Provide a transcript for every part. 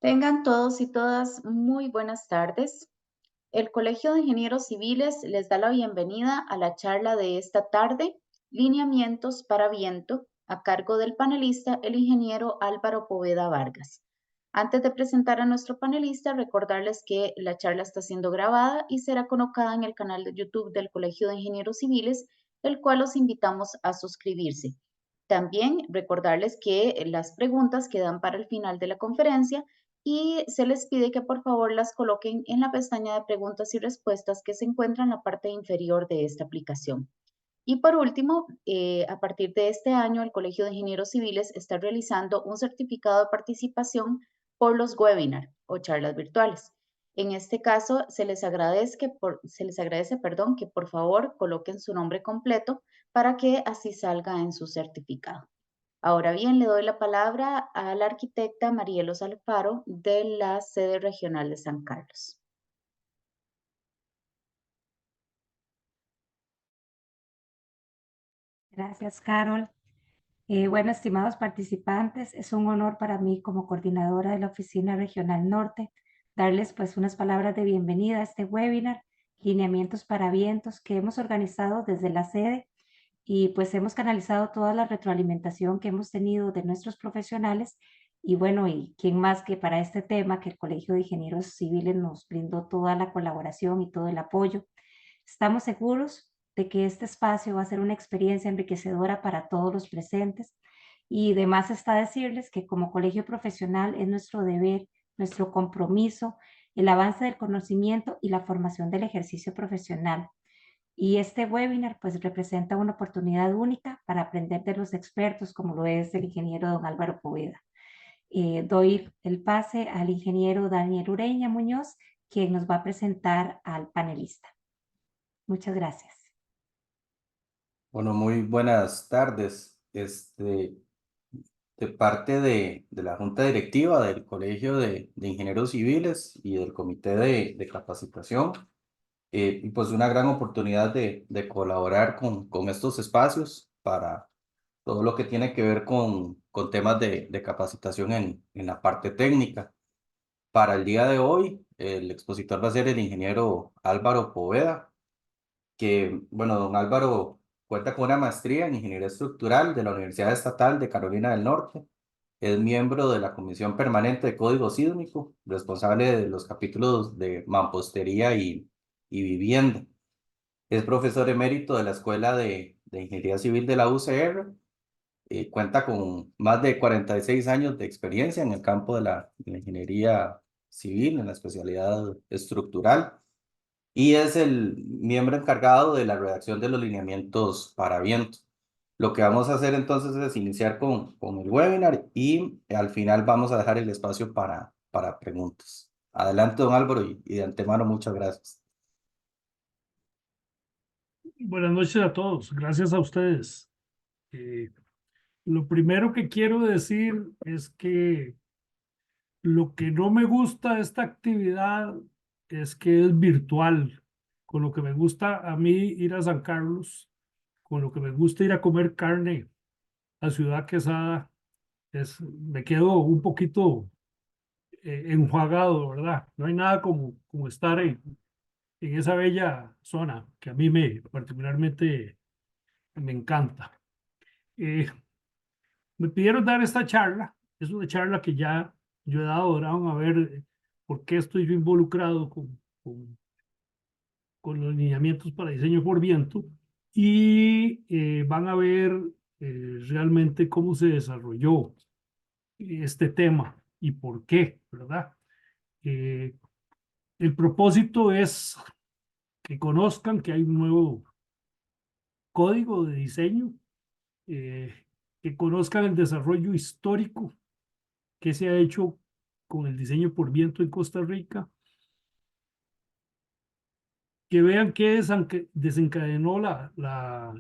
Tengan todos y todas muy buenas tardes. El Colegio de Ingenieros Civiles les da la bienvenida a la charla de esta tarde, Lineamientos para Viento, a cargo del panelista, el ingeniero Álvaro Poveda Vargas. Antes de presentar a nuestro panelista, recordarles que la charla está siendo grabada y será colocada en el canal de YouTube del Colegio de Ingenieros Civiles, el cual los invitamos a suscribirse. También recordarles que las preguntas quedan para el final de la conferencia y se les pide que por favor las coloquen en la pestaña de preguntas y respuestas que se encuentra en la parte inferior de esta aplicación. Y por último, a partir de este año, el Colegio de Ingenieros Civiles está realizando un certificado de participación por los webinars o charlas virtuales. En este caso, se les agradece, que por favor coloquen su nombre completo para que así salga en su certificado. Ahora bien, le doy la palabra a la arquitecta Marielos Alfaro de la sede regional de San Carlos. Gracias, Carol. Bueno, estimados participantes, es un honor para mí como coordinadora de la Oficina Regional Norte darles pues unas palabras de bienvenida a este webinar, Lineamientos para Vientos, que hemos organizado desde la sede y pues hemos canalizado toda la retroalimentación que hemos tenido de nuestros profesionales y bueno, y quién más que para este tema que el Colegio de Ingenieros Civiles nos brindó toda la colaboración y todo el apoyo. Estamos seguros de que este espacio va a ser una experiencia enriquecedora para todos los presentes y de más está decirles que como colegio profesional es nuestro deber, nuestro compromiso, el avance del conocimiento y la formación del ejercicio profesional. Y este webinar pues representa una oportunidad única para aprender de los expertos como lo es el ingeniero don Álvaro Poveda. Doy el pase al ingeniero Daniel Ureña Muñoz, quien nos va a presentar al panelista. Muchas gracias. Bueno, muy buenas tardes. De parte de la Junta Directiva del Colegio de Ingenieros Civiles y del Comité de Capacitación, y pues una gran oportunidad de colaborar con estos espacios para todo lo que tiene que ver con temas de capacitación en la parte técnica. Para el día de hoy, el expositor va a ser el ingeniero Álvaro Poveda, que, bueno, don Álvaro cuenta con una maestría en Ingeniería Estructural de la Universidad Estatal de Carolina del Norte. Es miembro de la Comisión Permanente de Código Sísmico, responsable de los capítulos de mampostería y vivienda. Es profesor emérito de la Escuela de Ingeniería Civil de la UCR. Cuenta con más de 46 años de experiencia en el campo de la ingeniería civil, en la especialidad estructural, y es el miembro encargado de la redacción de los lineamientos para viento. Lo que vamos a hacer entonces es iniciar con el webinar y al final vamos a dejar el espacio para preguntas. Adelante, don Álvaro, y de antemano muchas gracias. Buenas noches a todos. Gracias a ustedes. Lo primero que quiero decir es que lo que no me gusta de esta actividad es que es virtual. Con lo que me gusta a mí ir a San Carlos, con lo que me gusta ir a comer carne a Ciudad Quesada, me quedo un poquito enjuagado, ¿verdad? No hay nada como estar en esa bella zona que a mí particularmente me encanta. Eh, Me pidieron dar esta charla. Es una charla que ya yo he dado. Ahora van a ver por qué estoy yo involucrado con los lineamientos para diseño por viento. Y van a ver realmente cómo se desarrolló este tema y por qué, ¿verdad? Eh, el propósito es que conozcan que hay un nuevo código de diseño, eh, que conozcan el desarrollo histórico que se ha hecho con el diseño por viento en Costa Rica, que vean qué desencadenó la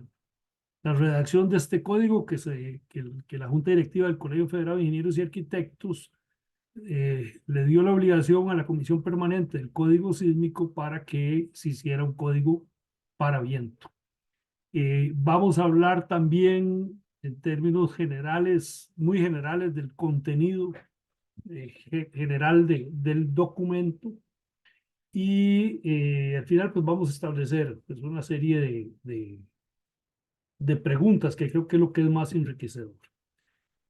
redacción de este código que la Junta Directiva del Colegio Federal de Ingenieros y Arquitectos le dio la obligación a la Comisión Permanente del Código Sísmico para que se hiciera un código para viento. Vamos a hablar también en términos generales, muy generales, del contenido general del documento. Y al final pues vamos a establecer pues, una serie de preguntas que creo que es lo que es más enriquecedor.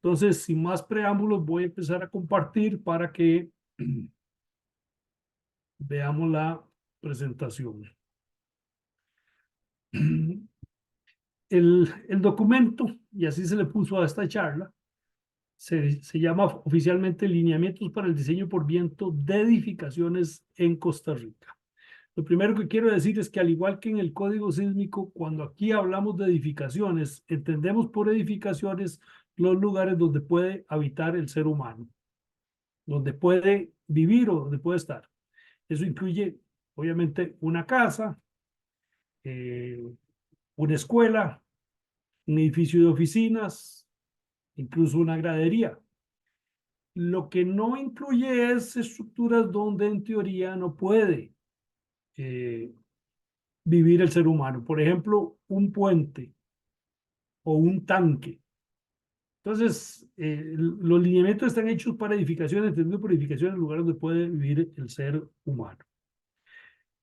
Entonces, sin más preámbulos, voy a empezar a compartir para que veamos la presentación. El documento, y así se le puso a esta charla, se llama oficialmente Lineamientos para el Diseño por Viento de Edificaciones en Costa Rica. Lo primero que quiero decir es que al igual que en el Código Sísmico, cuando aquí hablamos de edificaciones, entendemos por edificaciones los lugares donde puede habitar el ser humano, donde puede vivir o donde puede estar. Eso incluye, obviamente, una casa, una escuela, un edificio de oficinas, incluso una gradería. Lo que no incluye es estructuras donde en teoría no puede vivir el ser humano. Por ejemplo, un puente o un tanque. Entonces, los lineamientos están hechos para edificaciones, entendido por edificaciones, lugares donde puede vivir el ser humano.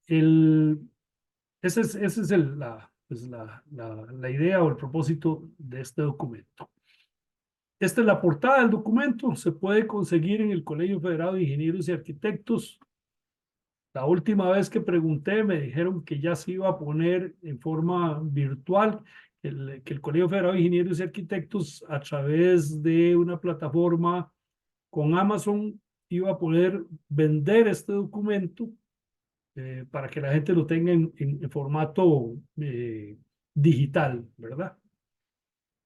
Esa es la idea o el propósito de este documento. Esta es la portada del documento, se puede conseguir en el Colegio Federado de Ingenieros y Arquitectos. La última vez que pregunté me dijeron que ya se iba a poner en forma virtual, que el Colegio Federado de Ingenieros y Arquitectos a través de una plataforma con Amazon iba a poder vender este documento para que la gente lo tenga en formato digital, ¿verdad?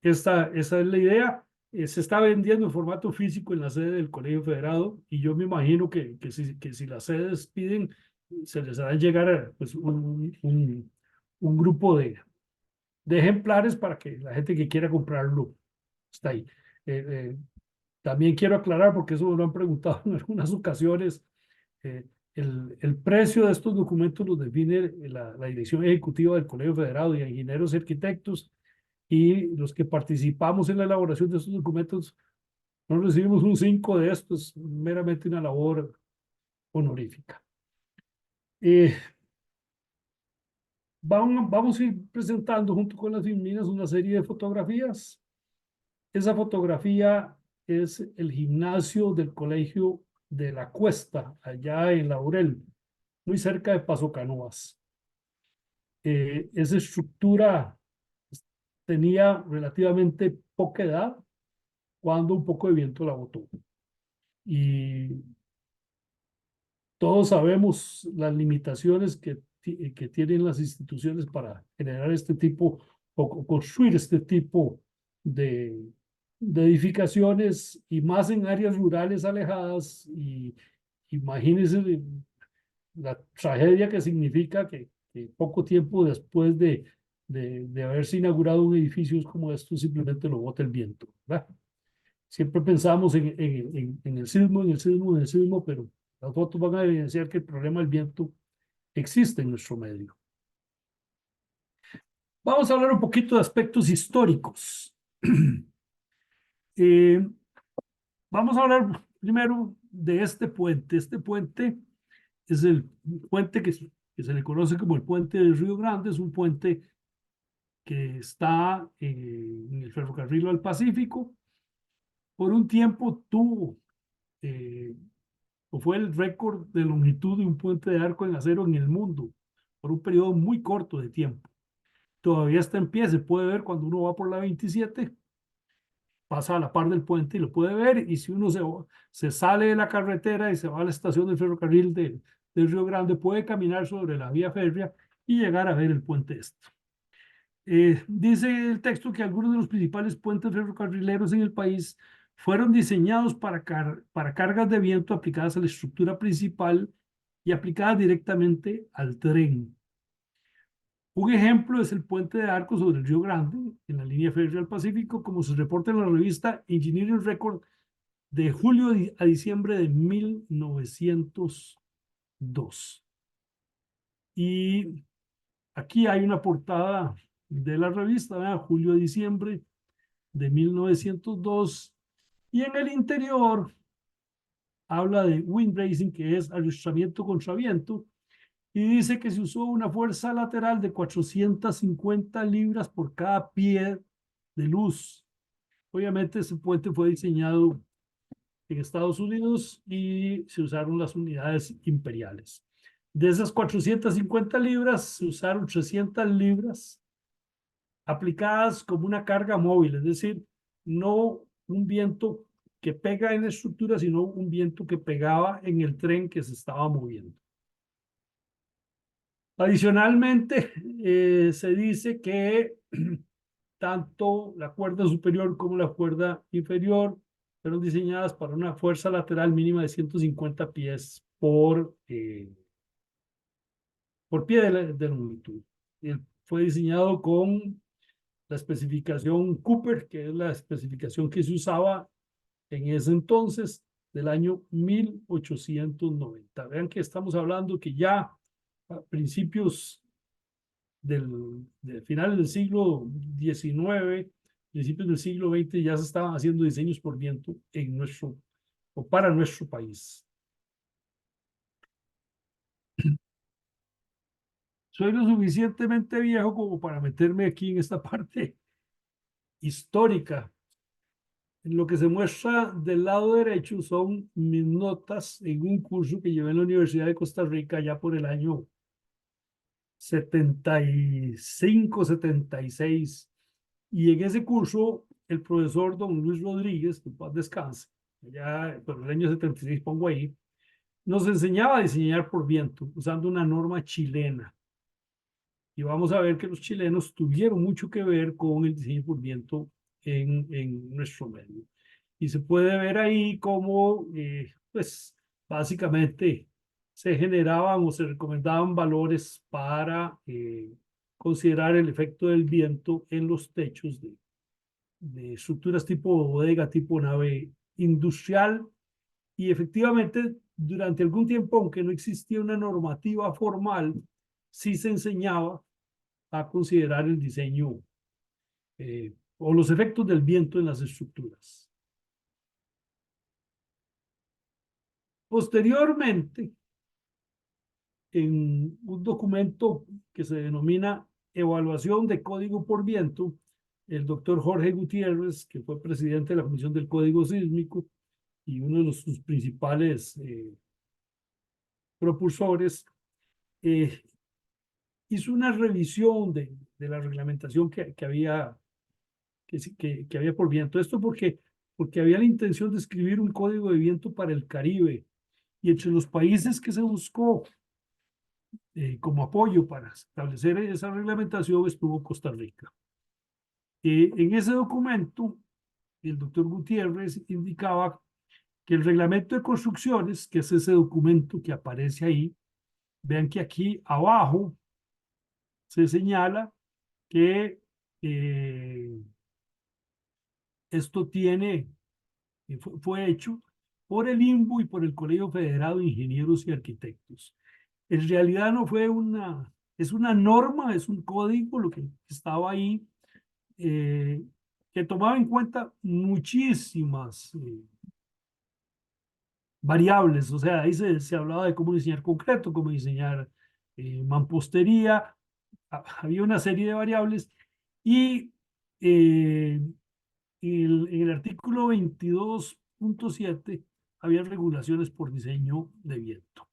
Esa es la idea. Se está vendiendo en formato físico en la sede del Colegio Federado y yo me imagino que si las sedes piden, se les hará llegar a, pues, un grupo de ejemplares para que la gente que quiera comprarlo está ahí. También quiero aclarar, porque eso me lo han preguntado en algunas ocasiones, el precio de estos documentos los define la Dirección Ejecutiva del Colegio Federado de Ingenieros y Arquitectos, y los que participamos en la elaboración de estos documentos no recibimos un 5 de estos, meramente una labor honorífica. Vamos a ir presentando junto con las filminas una serie de fotografías. Esa fotografía es el gimnasio del Colegio de la Cuesta, allá en Laurel, muy cerca de Paso Canoas. Esa estructura tenía relativamente poca edad cuando un poco de viento la botó. Y todos sabemos las limitaciones que tienen las instituciones para generar este tipo o construir este tipo de edificaciones, y más en áreas rurales alejadas. Y imagínense la tragedia que significa que poco tiempo después de haberse inaugurado un edificio como esto, simplemente lo bota el viento, ¿verdad? Siempre pensamos en el sismo, pero las fotos van a evidenciar que el problema del viento existe en nuestro medio. Vamos a hablar un poquito de aspectos históricos. Vamos a hablar primero de este puente. Este puente es el puente que se le conoce como el puente del Río Grande. Es un puente que está en el ferrocarril al Pacífico. Por un tiempo tuvo o fue el récord de longitud de un puente de arco en acero en el mundo por un periodo muy corto de tiempo. Todavía está en pie, se puede ver cuando uno va por la 27, pasa a la par del puente y lo puede ver. Y si uno se sale de la carretera y se va a la estación del ferrocarril del Río Grande, puede caminar sobre la vía férrea y llegar a ver el puente este. Dice el texto que algunos de los principales puentes ferrocarrileros en el país fueron diseñados para cargas de viento aplicadas a la estructura principal y aplicadas directamente al tren. Un ejemplo es el puente de arco sobre el Río Grande, en la línea férrea al Pacífico, como se reporta en la revista Engineering Record de julio a diciembre de 1902. Y aquí hay una portada de la revista, ¿verdad? Julio a diciembre de 1902, y en el interior habla de wind bracing, que es arrastramiento contra viento, y dice que se usó una fuerza lateral de 450 libras por cada pie de luz. Obviamente ese puente fue diseñado en Estados Unidos y se usaron las unidades imperiales. De esas 450 libras, se usaron 300 libras aplicadas como una carga móvil, es decir, no un viento que pega en la estructura, sino un viento que pegaba en el tren que se estaba moviendo. Adicionalmente, se dice que tanto la cuerda superior como la cuerda inferior fueron diseñadas para una fuerza lateral mínima de 150 pies por pie de longitud. Fue diseñado con la especificación Cooper, que es la especificación que se usaba en ese entonces, del año 1890. Vean que estamos hablando que ya a principios de finales del siglo XIX, principios del siglo XX, ya se estaban haciendo diseños por viento en nuestro, o para nuestro país. Soy lo suficientemente viejo como para meterme aquí en esta parte histórica. Lo que se muestra del lado derecho son mis notas en un curso que llevé en la Universidad de Costa Rica ya por el año 75, 76. Y en ese curso, el profesor don Luis Rodríguez, que paz descanse, ya por el año 76 pongo ahí, nos enseñaba a diseñar por viento usando una norma chilena. Y vamos a ver que los chilenos tuvieron mucho que ver con el diseño por viento en nuestro medio. Y se puede ver ahí cómo, pues, básicamente se generaban o se recomendaban valores para considerar el efecto del viento en los techos de estructuras tipo bodega, tipo nave industrial. Y efectivamente, durante algún tiempo, aunque no existía una normativa formal, sí se enseñaba a considerar el diseño o los efectos del viento en las estructuras. Posteriormente, en un documento que se denomina Evaluación de Código por Viento, el doctor Jorge Gutiérrez, que fue presidente de la Comisión del Código Sísmico y uno de sus principales propulsores, hizo una revisión de la reglamentación que había por viento. Esto porque había la intención de escribir un código de viento para el Caribe, y entre los países que se buscó como apoyo para establecer esa reglamentación estuvo Costa Rica. En ese documento, el doctor Gutiérrez indicaba que el reglamento de construcciones, que es ese documento que aparece ahí, vean que aquí abajo se señala que esto fue hecho por el INBU y por el Colegio Federado de Ingenieros y Arquitectos. En realidad no fue es una norma, es un código, lo que estaba ahí, que tomaba en cuenta muchísimas variables. O sea, ahí se hablaba de cómo diseñar concreto, cómo diseñar mampostería, había una serie de variables, y en el artículo 22.7 había regulaciones por diseño de viento.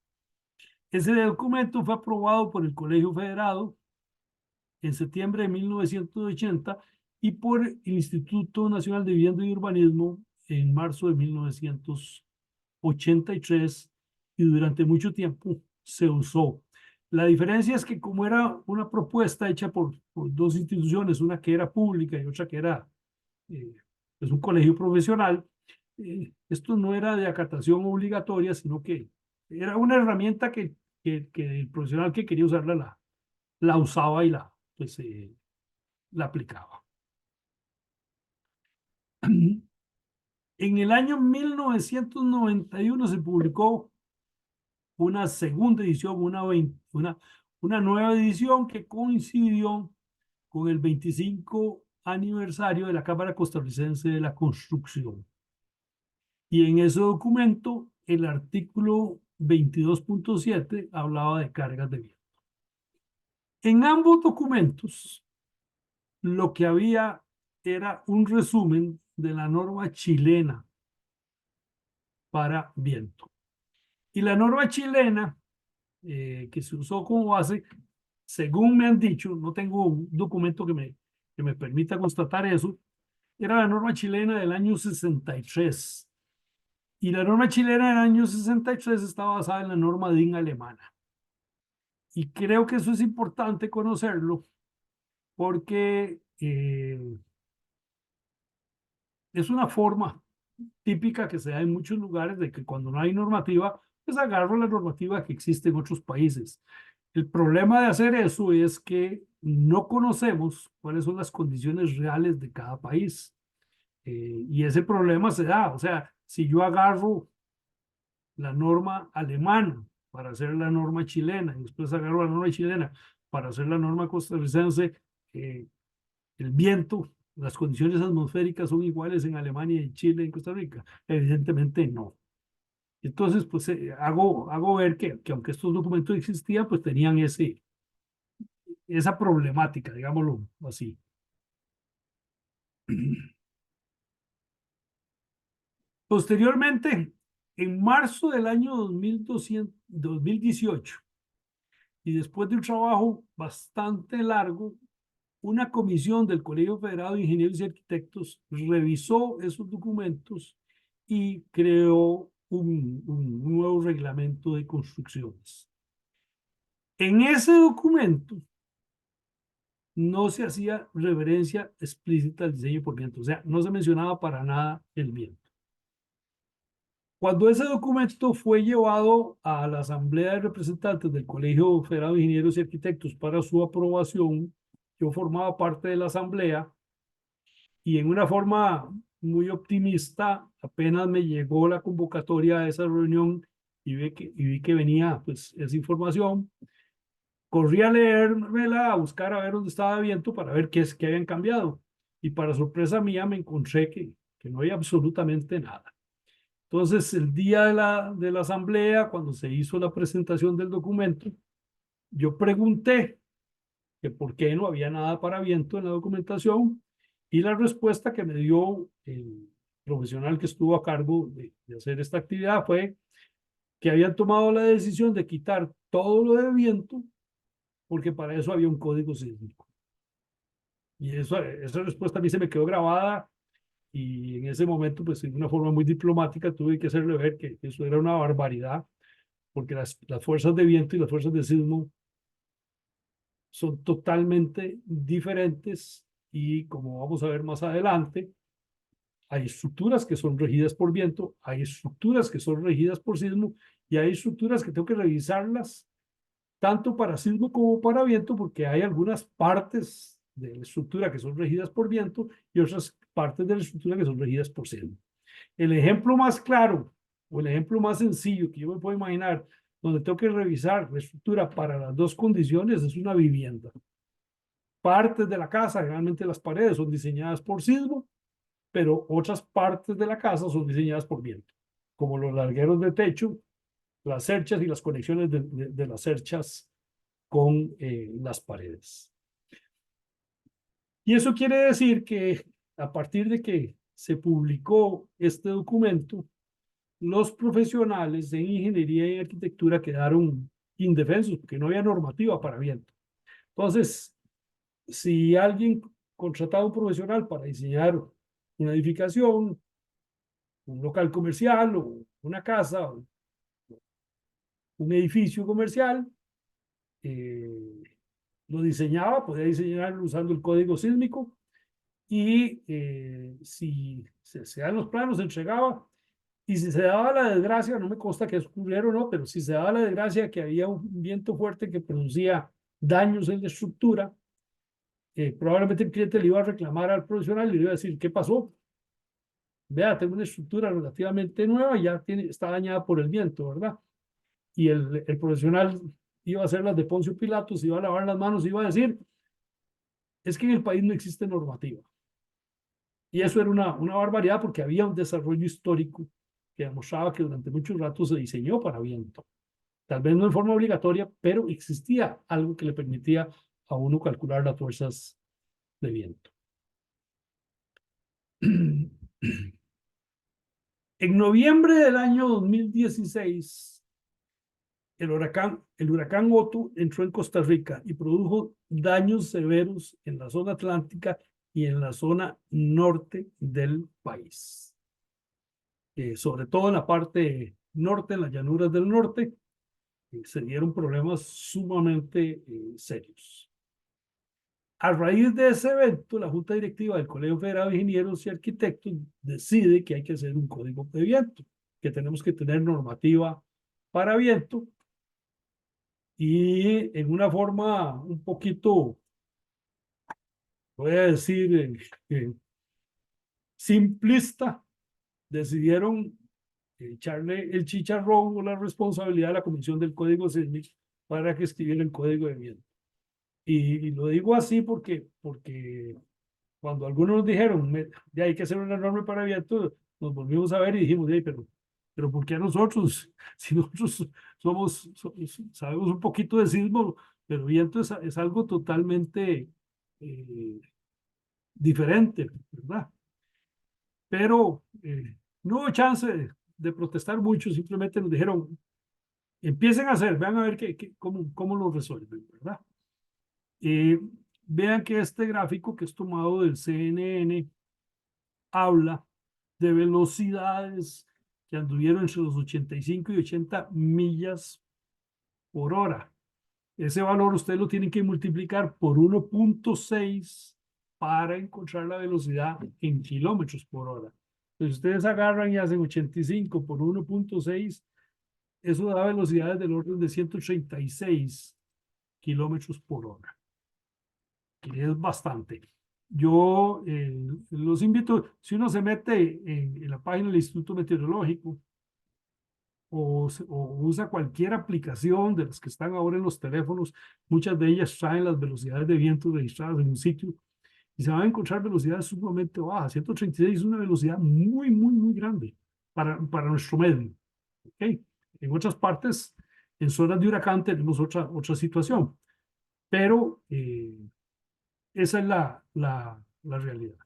Ese documento fue aprobado por el Colegio Federado en septiembre de 1980 y por el Instituto Nacional de Vivienda y Urbanismo en marzo de 1983, y durante mucho tiempo se usó. La diferencia es que, como era una propuesta hecha por dos instituciones, una que era pública y otra que era pues un colegio profesional, esto no era de acatación obligatoria, sino que era una herramienta que el profesional que quería usarla la usaba y pues, la aplicaba. En el año 1991 se publicó una segunda edición, una nueva edición que coincidió con el 25 aniversario de la Cámara Costarricense de la Construcción. Y en ese documento el artículo 22.7 hablaba de cargas de viento. En ambos documentos, lo que había era un resumen de la norma chilena para viento. Y la norma chilena que se usó como base, según me han dicho, no tengo un documento que me permita constatar eso, era la norma chilena del año 63. Y la norma chilena del año 63 estaba basada en la norma DIN alemana. Y creo que eso es importante conocerlo porque es una forma típica que se da en muchos lugares de que cuando no hay normativa, pues agarro la normativa que existe en otros países. El problema de hacer eso es que no conocemos cuáles son las condiciones reales de cada país. Y ese problema se da, o sea, si yo agarro la norma alemana para hacer la norma chilena y después agarro la norma chilena para hacer la norma costarricense, el viento, las condiciones atmosféricas son iguales en Alemania, en Chile, en Costa Rica. Evidentemente no. Entonces, pues hago ver que aunque estos documentos existían, pues tenían esa problemática, digámoslo así. Posteriormente, en marzo del año 2018, y después de un trabajo bastante largo, una comisión del Colegio Federado de Ingenieros y Arquitectos revisó esos documentos y creó un nuevo reglamento de construcciones. En ese documento no se hacía referencia explícita al diseño por viento, o sea, no se mencionaba para nada el viento. Cuando ese documento fue llevado a la Asamblea de Representantes del Colegio Federado de Ingenieros y Arquitectos para su aprobación, yo formaba parte de la Asamblea y en una forma muy optimista, apenas me llegó la convocatoria a esa reunión y vi que venía pues esa información, corrí a leérmela, a buscar a ver dónde estaba el viento para ver qué habían cambiado. Y para sorpresa mía me encontré que no había absolutamente nada. Entonces, el día de la asamblea, cuando se hizo la presentación del documento, yo pregunté que por qué no había nada para viento en la documentación y la respuesta que me dio el profesional que estuvo a cargo de hacer esta actividad fue que habían tomado la decisión de quitar todo lo de viento porque para eso había un código sísmico. Y esa respuesta a mí se me quedó grabada y en ese momento, pues de una forma muy diplomática, tuve que hacerle ver que eso era una barbaridad, porque las fuerzas de viento y las fuerzas de sismo son totalmente diferentes y como vamos a ver más adelante, hay estructuras que son regidas por viento, hay estructuras que son regidas por sismo y hay estructuras que tengo que revisarlas tanto para sismo como para viento, porque hay algunas partes de la estructura que son regidas por viento y otras partes de la estructura que son regidas por sismo. El ejemplo más claro o el ejemplo más sencillo que yo me puedo imaginar donde tengo que revisar la estructura para las dos condiciones es una vivienda. Partes de la casa, generalmente las paredes son diseñadas por sismo, pero otras partes de la casa son diseñadas por viento, como los largueros de techo, las cerchas y las conexiones de las cerchas con las paredes. Y eso quiere decir que a partir de que se publicó este documento, los profesionales de ingeniería y arquitectura quedaron indefensos porque no había normativa para viento. Entonces, si alguien contrataba a un profesional para diseñar una edificación, un local comercial o una casa, o un edificio comercial, lo diseñaba, podía diseñarlo usando el código sísmico y si se dan los planos, se entregaba. Y si se daba la desgracia, no me consta que ocurriera o no, pero si se daba la desgracia que había un viento fuerte que producía daños en la estructura, probablemente el cliente le iba a reclamar al profesional y le iba a decir, ¿qué pasó? Vea, tengo una estructura relativamente nueva y ya está dañada por el viento, ¿verdad? Y el profesional iba a hacer las de Poncio Pilatos, iba a lavar las manos, iba a decir, es que en el país no existe normativa. Y eso era una barbaridad porque había un desarrollo histórico que demostraba que durante mucho rato se diseñó para viento. Tal vez no en forma obligatoria, pero existía algo que le permitía a uno calcular las fuerzas de viento. En noviembre del año 2016, el huracán Otto entró en Costa Rica y produjo daños severos en la zona atlántica y en la zona norte del país. Sobre todo en la parte norte, en las llanuras del norte, se dieron problemas sumamente serios. A raíz de ese evento, la Junta Directiva del Colegio Federal de Ingenieros y Arquitectos decide que hay que hacer un código de viento, que tenemos que tener normativa para viento y en una forma un poquito, voy a decir, simplista, decidieron echarle el chicharrón o la responsabilidad a la Comisión del Código Sísmico para que escribiera el código de viento. Y lo digo así porque cuando algunos nos dijeron, ya hay que hacer una norma para viento, nos volvimos a ver y dijimos, pero ¿por qué a nosotros? Si nosotros sabemos un poquito de sismo, pero viento es algo totalmente diferente, ¿verdad? Pero no hubo chance de protestar mucho, simplemente nos dijeron, empiecen a hacer, vean a ver cómo lo resuelven, ¿verdad? Vean que este gráfico que es tomado del CNN habla de velocidades que anduvieron entre los 85 y 80 millas por hora. Ese valor ustedes lo tienen que multiplicar por 1.6 para encontrar la velocidad en kilómetros por hora. Entonces ustedes agarran y hacen 85 por 1.6, eso da velocidades del orden de 136 kilómetros por hora, que es bastante. Yo los invito, si uno se mete en la página del Instituto Meteorológico o usa cualquier aplicación de las que están ahora en los teléfonos, muchas de ellas traen las velocidades de viento registradas en un sitio y se van a encontrar velocidades sumamente bajas. 136 es una velocidad muy, muy, muy grande para nuestro medio. ¿Okay? En otras partes, en zonas de huracán, tenemos otra situación, pero esa es la realidad.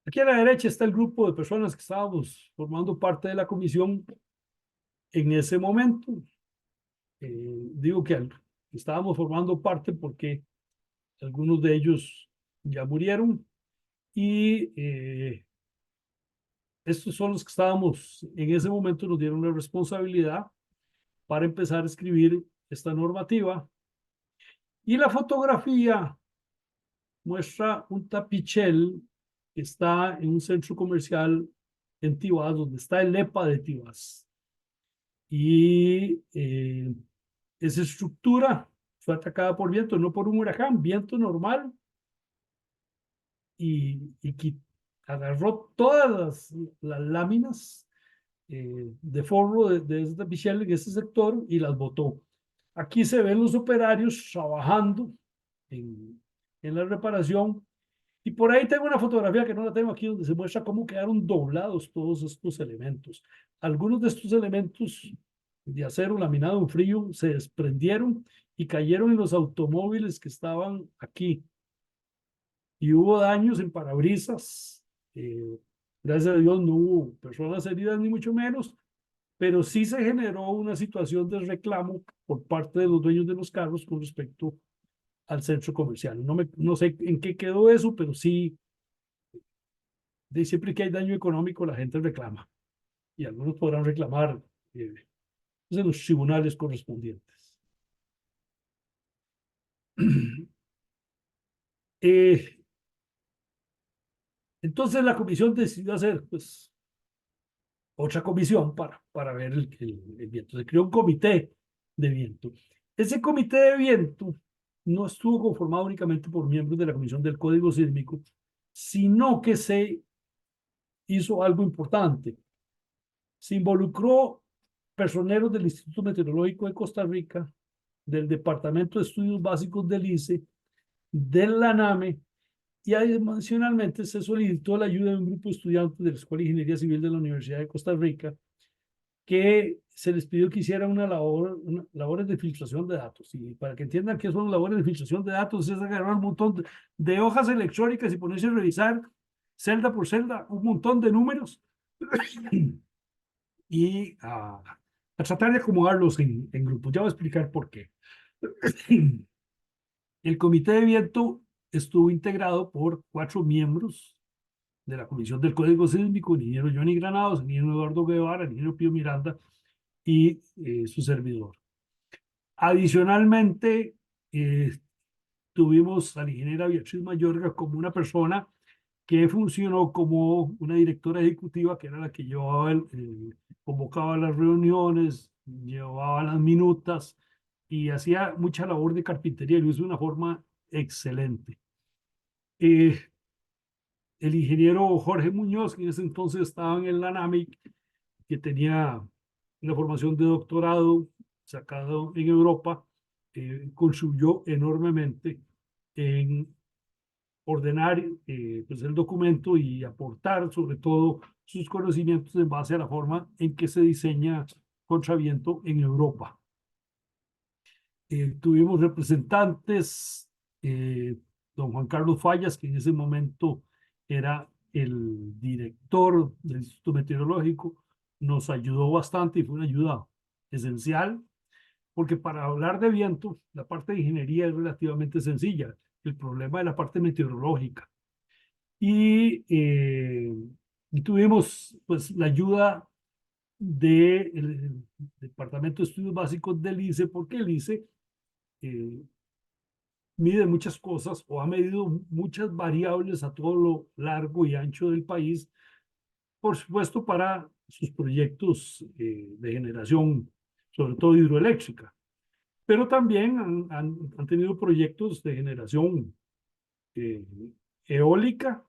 Aquí a la derecha está el grupo de personas que estábamos formando parte de la comisión en ese momento. Digo que estábamos formando parte porque algunos de ellos ya murieron y estos son los que estábamos en ese momento, nos dieron la responsabilidad para empezar a escribir esta normativa. Y la fotografía muestra un tapichel que está en un centro comercial en Tibás, donde está el EPA de Tibás. Y esa estructura fue atacada por viento, no por un huracán, viento normal, y agarró todas las láminas de forro de esta tapichel en ese sector y las botó. Aquí se ven los operarios trabajando en la reparación. Y por ahí tengo una fotografía que no la tengo aquí, donde se muestra cómo quedaron doblados todos estos elementos. Algunos de estos elementos de acero laminado en frío se desprendieron y cayeron en los automóviles que estaban aquí. Y hubo daños en parabrisas. Gracias a Dios no hubo personas heridas ni mucho menos, pero sí se generó una situación de reclamo por parte de los dueños de los carros con respecto al centro comercial. No sé en qué quedó eso, pero sí, siempre que hay daño económico, la gente reclama. Y algunos podrán reclamar en los tribunales correspondientes. Entonces la comisión decidió hacer pues, otra comisión para ver el viento. Se creó un comité de viento. Ese comité de viento no estuvo conformado únicamente por miembros de la Comisión del Código Sísmico, sino que se hizo algo importante. Se involucró personeros del Instituto Meteorológico de Costa Rica, del Departamento de Estudios Básicos del ICE, del LANAME, y adicionalmente se solicitó la ayuda de un grupo de estudiantes de la Escuela de Ingeniería Civil de la Universidad de Costa Rica, que se les pidió que hicieran labores de filtración de datos. Y para que entiendan qué son labores de filtración de datos, es agarrar un montón de hojas electrónicas y ponerse a revisar celda por celda un montón de números y a tratar de acomodarlos en grupos. Ya voy a explicar por qué. El comité de viento estuvo integrado por 4 miembros de la Comisión del Código Sísmico: el ingeniero Johnny Granados, el ingeniero Eduardo Guevara, el ingeniero Pío Miranda y su servidor. Adicionalmente, tuvimos a la ingeniera Beatriz Mayorga como una persona que funcionó como una directora ejecutiva, que era la que llevaba convocaba las reuniones, llevaba las minutas y hacía mucha labor de carpintería y lo hizo de una forma excelente. El ingeniero Jorge Muñoz, que en ese entonces estaba en el LANAMIC, que tenía una formación de doctorado sacado en Europa, contribuyó enormemente en ordenar pues el documento y aportar sobre todo sus conocimientos en base a la forma en que se diseña contraviento en Europa. Tuvimos representantes, don Juan Carlos Fallas, que en ese momento era el director del Instituto Meteorológico, nos ayudó bastante y fue una ayuda esencial, porque para hablar de viento, la parte de ingeniería es relativamente sencilla, el problema es la parte meteorológica. Y tuvimos pues la ayuda del Departamento de Estudios Básicos del ICE, porque el ICE mide muchas cosas o ha medido muchas variables a todo lo largo y ancho del país, por supuesto para sus proyectos de generación, sobre todo hidroeléctrica, pero también han tenido proyectos de generación eólica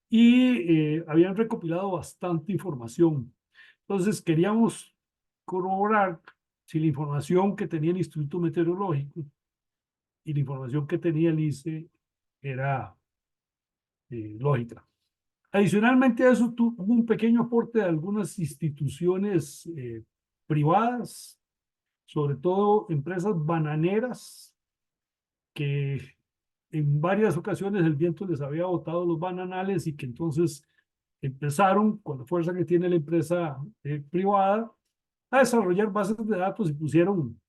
y habían recopilado bastante información. Entonces queríamos corroborar si la información que tenía el Instituto Meteorológico y la información que tenía el ICE era lógica. Adicionalmente a eso, hubo un pequeño aporte de algunas instituciones privadas, sobre todo empresas bananeras, que en varias ocasiones el viento les había botado los bananales y que entonces empezaron, con la fuerza que tiene la empresa privada, a desarrollar bases de datos y pusieron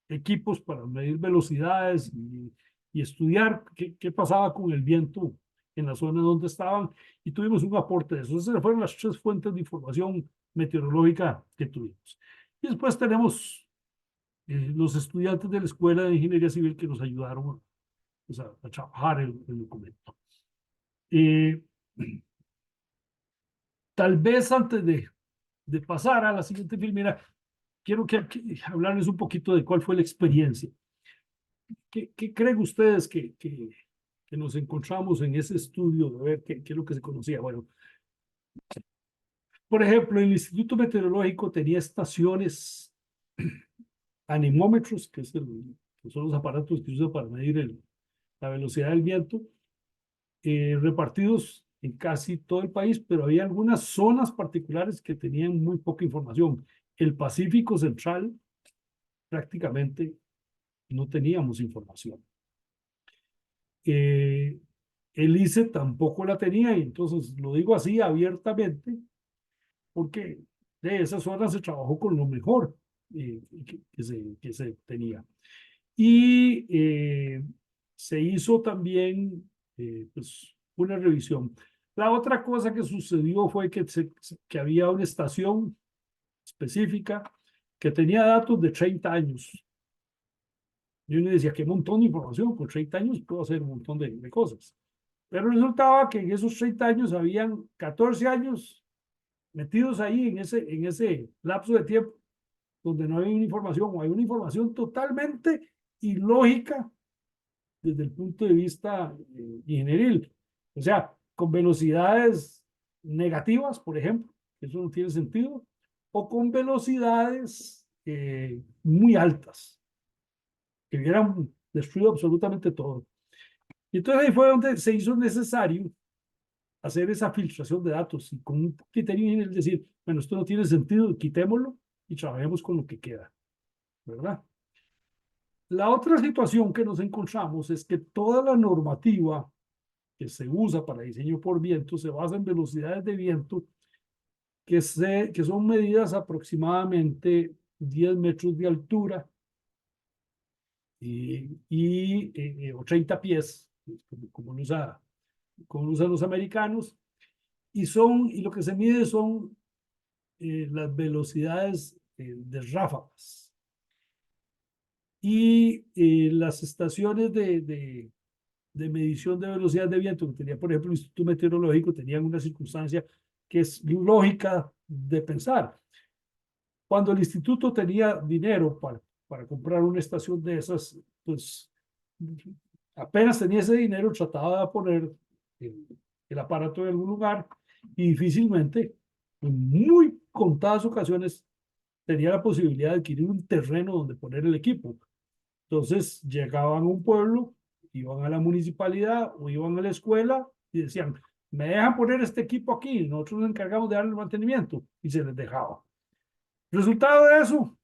equipos para medir velocidades y estudiar qué pasaba con el viento en la zona donde estaban, y tuvimos un aporte de eso. Esas fueron las 3 fuentes de información meteorológica que tuvimos. Y después tenemos los estudiantes de la Escuela de Ingeniería Civil que nos ayudaron pues, a trabajar el documento. Tal vez antes de pasar a la siguiente filmera, quiero hablarles un poquito de cuál fue la experiencia. ¿Qué creen ustedes que nos encontramos en ese estudio de ver qué es lo que se conocía? Bueno, por ejemplo, el Instituto Meteorológico tenía estaciones anemómetros, que son los aparatos que se usan para medir la velocidad del viento, repartidos en casi todo el país, pero había algunas zonas particulares que tenían muy poca información. El Pacífico Central prácticamente no teníamos información. El ICE tampoco la tenía, y entonces lo digo así abiertamente, porque de esa zona se trabajó con lo mejor que se tenía. Y se hizo también pues, una revisión. La otra cosa que sucedió fue que había una estación específica que tenía datos de 30 años. Y uno decía, qué montón de información, por 30 años puedo hacer un montón de cosas. Pero resultaba que en esos 30 años habían 14 años metidos ahí en ese lapso de tiempo donde no había una información, o hay una información totalmente ilógica desde el punto de vista ingenieril. O sea, con velocidades negativas, por ejemplo, eso no tiene sentido, o con velocidades muy altas. que hubieran destruido absolutamente todo. Y entonces ahí fue donde se hizo necesario hacer esa filtración de datos y con un criterio general decir, bueno, esto no tiene sentido, quitémoslo y trabajemos con lo que queda, ¿verdad? La otra situación que nos encontramos es que toda la normativa que se usa para diseño por viento se basa en velocidades de viento que son medidas aproximadamente 10 metros de altura o 30 pies, como lo usan los americanos, y lo que se mide son las velocidades de ráfagas. Y las estaciones de medición de velocidad de viento que tenía, por ejemplo, el Instituto Meteorológico, tenían una circunstancia que es lógica de pensar. Cuando el instituto tenía dinero para comprar una estación de esas, pues apenas tenía ese dinero, trataba de poner el aparato en algún lugar y difícilmente, en muy contadas ocasiones, tenía la posibilidad de adquirir un terreno donde poner el equipo. Entonces llegaban a un pueblo, iban a la municipalidad o iban a la escuela y decían, me dejan poner este equipo aquí, nosotros nos encargamos de darle el mantenimiento, y se les dejaba. Resultado de eso,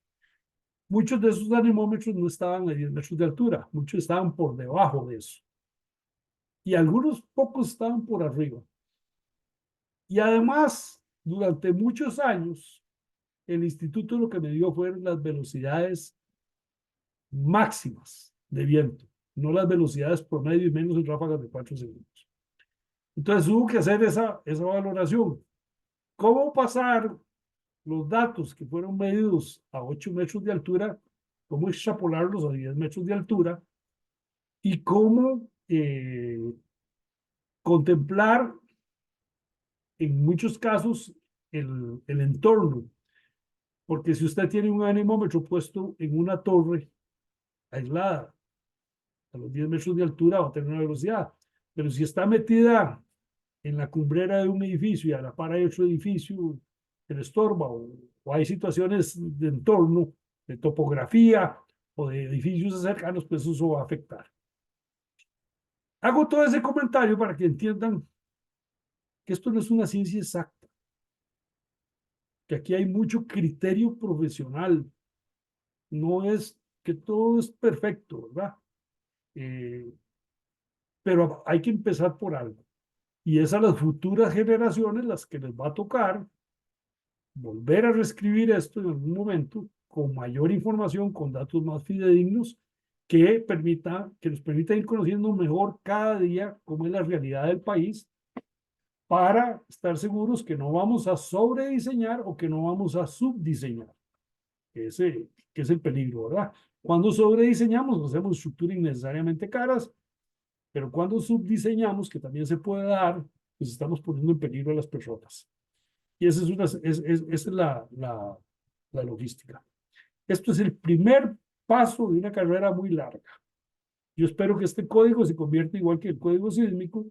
muchos de esos anemómetros no estaban a 10 metros de altura, muchos estaban por debajo de eso. Y algunos pocos estaban por arriba. Y además, durante muchos años, el instituto lo que me dio fueron las velocidades máximas de viento, no las velocidades promedio y menos en ráfagas de 4 segundos. Entonces hubo que hacer esa valoración. ¿Cómo pasar los datos que fueron medidos a 8 metros de altura, cómo extrapolarlos a 10 metros de altura y cómo contemplar en muchos casos el entorno? Porque si usted tiene un anemómetro puesto en una torre aislada, a los 10 metros de altura va a tener una velocidad. Pero si está metida en la cumbrera de un edificio y a la par hay otro edificio que le estorba, o hay situaciones de entorno, de topografía o de edificios cercanos, pues eso va a afectar. Hago todo ese comentario para que entiendan que esto no es una ciencia exacta, que aquí hay mucho criterio profesional, no es que todo es perfecto, ¿verdad? Pero hay que empezar por algo. Y es a las futuras generaciones las que les va a tocar volver a reescribir esto en algún momento con mayor información, con datos más fidedignos, que nos permita ir conociendo mejor cada día cómo es la realidad del país, para estar seguros que no vamos a sobrediseñar o que no vamos a subdiseñar, que es el peligro, ¿verdad? Cuando sobrediseñamos, hacemos estructuras innecesariamente caras, pero cuando subdiseñamos, que también se puede dar, pues estamos poniendo en peligro a las personas. Y esa es la logística. Esto es el primer paso de una carrera muy larga. Yo espero que este código se convierta, igual que el código sísmico,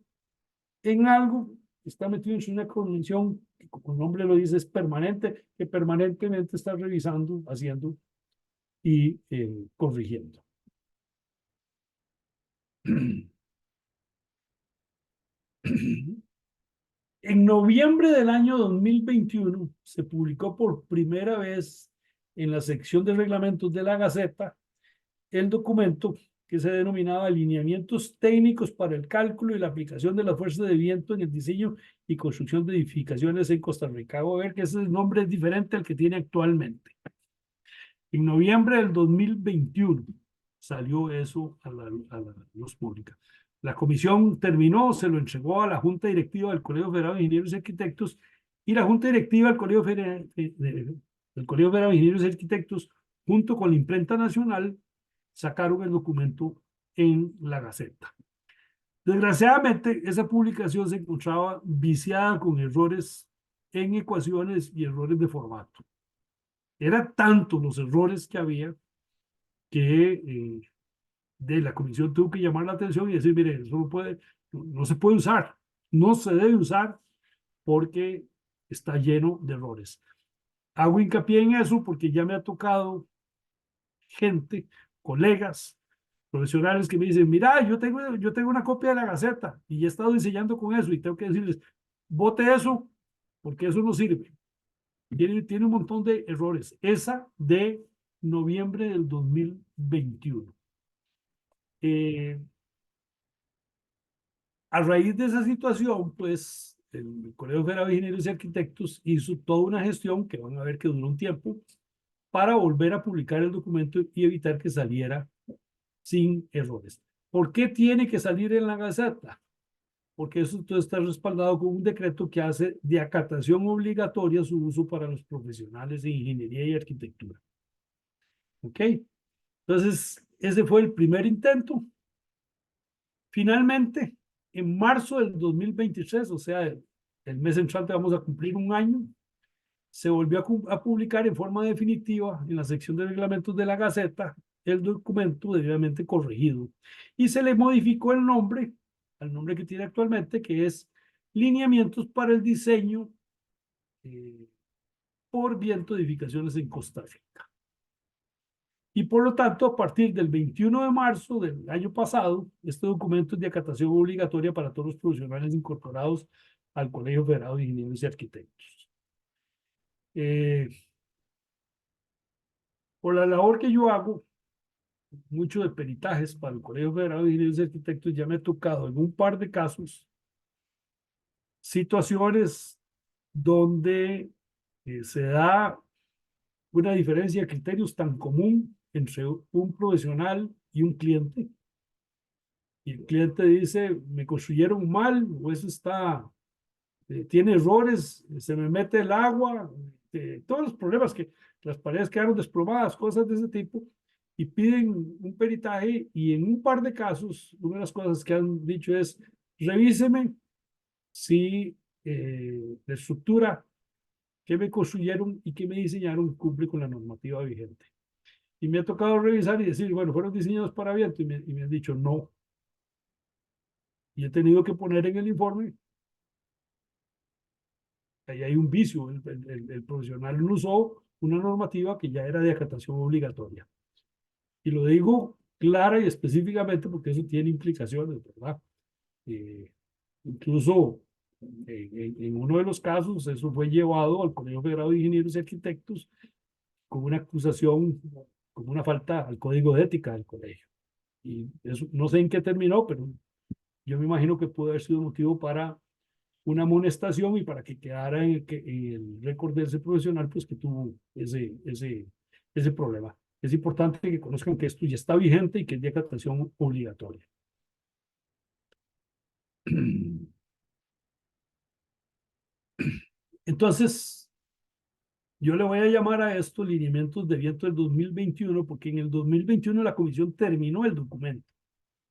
en algo que está metido en una convención que, como el nombre lo dice, es permanente, que permanentemente está revisando, haciendo y corrigiendo. En noviembre del año 2021 se publicó por primera vez en la sección de reglamentos de la Gaceta el documento que se denominaba Lineamientos Técnicos para el Cálculo y la Aplicación de la Fuerza de Viento en el Diseño y Construcción de Edificaciones en Costa Rica. Voy a ver que ese nombre es diferente al que tiene actualmente. En noviembre del 2021 salió eso a la luz pública. La comisión terminó, se lo entregó a la Junta Directiva del Colegio Federal de Ingenieros y Arquitectos, y la Junta Directiva del Colegio Federal de Ingenieros y Arquitectos, junto con la Imprenta Nacional, sacaron el documento en la Gaceta. Desgraciadamente, esa publicación se encontraba viciada con errores en ecuaciones y errores de formato. Eran tantos los errores que había que de la comisión tuvo que llamar la atención y decir, mire, eso no se puede usar, no se debe usar porque está lleno de errores. Hago hincapié en eso porque ya me ha tocado gente, colegas, profesionales que me dicen, mira, yo tengo una copia de la Gaceta y he estado diseñando con eso y tengo que decirles, vote eso porque eso no sirve. Tiene un montón de errores. Esa de noviembre del 2021. A raíz de esa situación, pues, el Colegio Federal de Ingenieros y Arquitectos hizo toda una gestión, que van a ver que duró un tiempo, para volver a publicar el documento y evitar que saliera sin errores. ¿Por qué tiene que salir en la Gaceta? Porque eso todo está respaldado con un decreto que hace de acatación obligatoria su uso para los profesionales de ingeniería y arquitectura. ¿Ok? Entonces, ese fue el primer intento. Finalmente, en marzo del 2023, o sea, el mes entrante vamos a cumplir un año, se volvió a publicar en forma definitiva en la sección de reglamentos de la Gaceta el documento debidamente corregido y se le modificó el nombre al nombre que tiene actualmente, que es Lineamientos para el Diseño por Viento de Edificaciones en Costa Rica. Y por lo tanto, a partir del 21 de marzo del año pasado, este documento es de acatación obligatoria para todos los profesionales incorporados al Colegio Federal de Ingenieros y Arquitectos. Por la labor que yo hago, mucho de peritajes para el Colegio Federal de Ingenieros y Arquitectos, ya me ha tocado en un par de casos situaciones donde se da una diferencia de criterios tan común entre un profesional y un cliente. Y el cliente dice, me construyeron mal, o eso está, tiene errores, se me mete el agua, todos los problemas que las paredes quedaron desplomadas, cosas de ese tipo, y piden un peritaje, y en un par de casos, una de las cosas que han dicho es, revíseme si la estructura que me construyeron y que me diseñaron cumple con la normativa vigente. Y me ha tocado revisar y decir, bueno, fueron diseñados para viento, y me han dicho no. Y he tenido que poner en el informe, ahí hay un vicio, el profesional no usó una normativa que ya era de acatación obligatoria. Y lo digo clara y específicamente porque eso tiene implicaciones, ¿verdad? Incluso en uno de los casos, eso fue llevado al Colegio Federal de Ingenieros y Arquitectos con una acusación, como una falta al código de ética del colegio. Y eso, no sé en qué terminó, pero yo me imagino que pudo haber sido motivo para una amonestación y para que quedara en el récord de ese profesional, pues que tuvo ese problema. Es importante que conozcan que esto ya está vigente y que es de acatación obligatoria. Entonces, yo le voy a llamar a esto lineamientos de viento del 2021, porque en el 2021 la comisión terminó el documento.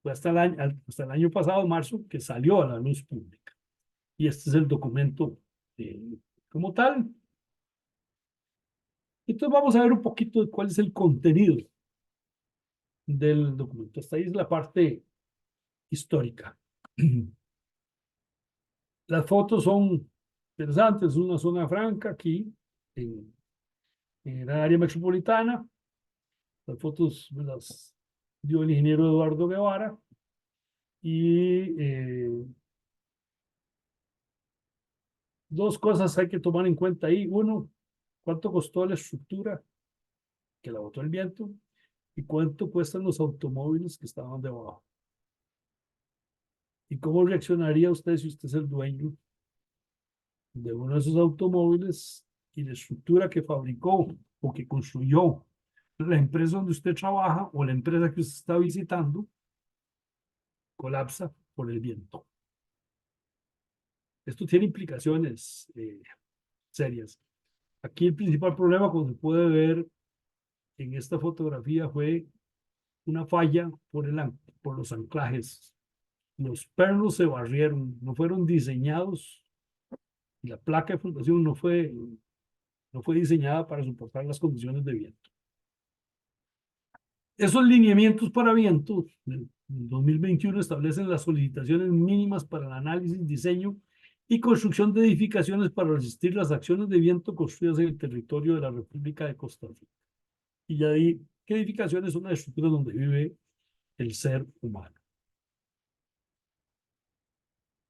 Fue hasta el año pasado, marzo, que salió a la luz pública. Y este es el documento como tal. Entonces vamos a ver un poquito de cuál es el contenido del documento. Esta ahí es la parte histórica. Las fotos son interesantes, una zona franca aquí, en la área metropolitana. Las fotos las dio el ingeniero Eduardo Guevara. Y dos cosas hay que tomar en cuenta ahí. Uno, cuánto costó la estructura que la botó el viento y cuánto cuestan los automóviles que estaban debajo. ¿Y cómo reaccionaría usted si usted es el dueño de uno de esos automóviles y la estructura que fabricó o que construyó la empresa donde usted trabaja o la empresa que usted está visitando colapsa por el viento? Esto tiene implicaciones serias. Aquí el principal problema, como se puede ver en esta fotografía, fue una falla por los anclajes. Los pernos se barrieron, no fueron diseñados, y la placa de flotación no fue diseñada para soportar las condiciones de viento. Esos lineamientos para viento del 2021 establecen las solicitaciones mínimas para el análisis, diseño y construcción de edificaciones para resistir las acciones de viento construidas en el territorio de la República de Costa Rica. Y ya ahí, ¿qué edificaciones son las estructuras donde vive el ser humano.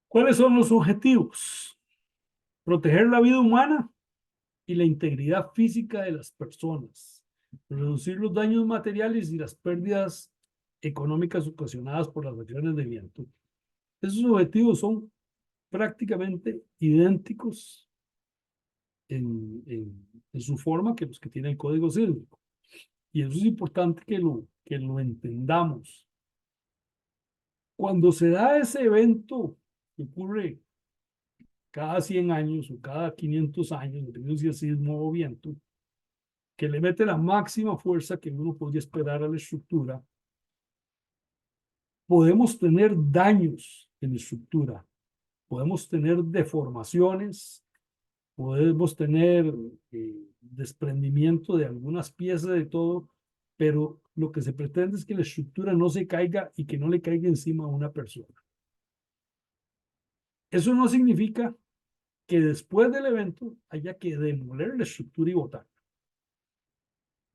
¿Cuáles son los objetivos? Proteger la vida humana y la integridad física de las personas, reducir los daños materiales y las pérdidas económicas ocasionadas por las acciones de viento. Esos objetivos son prácticamente idénticos en su forma que los que tiene el Código Sísmico. Y eso es importante que lo entendamos. Cuando se da ese evento que ocurre cada 100 años o cada 500 años, dependiendo si es sismo o viento, que le mete la máxima fuerza que uno podría esperar a la estructura, podemos tener daños en la estructura, podemos tener deformaciones, podemos tener desprendimiento de algunas piezas de todo, pero lo que se pretende es que la estructura no se caiga y que no le caiga encima a una persona. Eso no significa que después del evento haya que demoler la estructura y botar.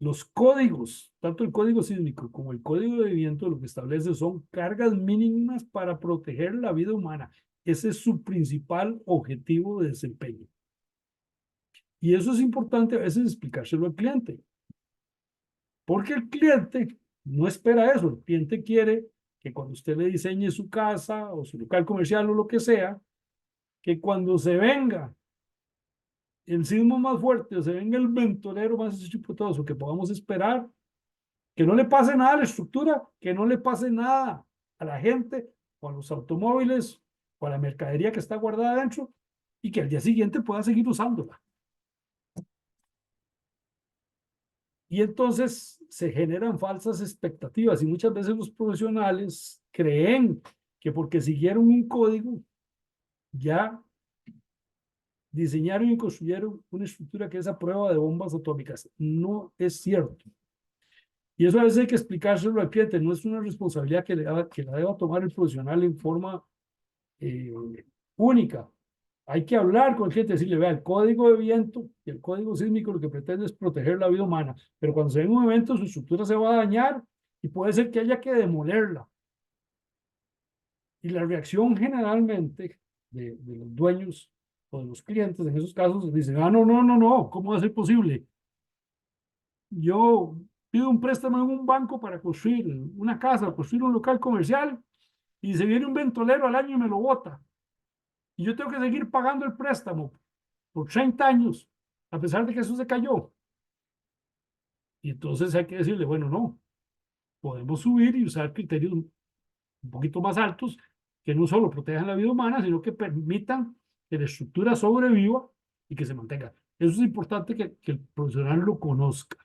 Los códigos, tanto el código sísmico como el código de viento, lo que establece son cargas mínimas para proteger la vida humana. Ese es su principal objetivo de desempeño. Y eso es importante a veces explicárselo al cliente. Porque el cliente no espera eso. El cliente quiere que cuando usted le diseñe su casa o su local comercial o lo que sea, que cuando se venga el sismo más fuerte o se venga el ventolero más estructuroso que podamos esperar, que no le pase nada a la estructura, que no le pase nada a la gente o a los automóviles o a la mercadería que está guardada adentro y que al día siguiente pueda seguir usándola. Y entonces se generan falsas expectativas y muchas veces los profesionales creen que porque siguieron un código ya diseñaron y construyeron una estructura que es a prueba de bombas atómicas. No es cierto. Y eso a veces hay que explicárselo al cliente. No es una responsabilidad que la deba tomar el profesional en forma única. Hay que hablar con el cliente, decirle, vea, el código de viento y el código sísmico lo que pretende es proteger la vida humana, pero cuando se ve un evento su estructura se va a dañar y puede ser que haya que demolerla. Y la reacción generalmente de los dueños o de los clientes en esos casos dicen, ah, no, no, no, no, ¿cómo va a ser posible? Yo pido un préstamo en un banco para construir una casa, construir un local comercial y se viene un ventolero al año y me lo bota. Y yo tengo que seguir pagando el préstamo por 30 años, a pesar de que eso se cayó. Y entonces hay que decirle, bueno, no, podemos subir y usar criterios un poquito más altos que no solo protejan la vida humana, sino que permitan que la estructura sobreviva y que se mantenga. Eso es importante que el profesional lo conozca,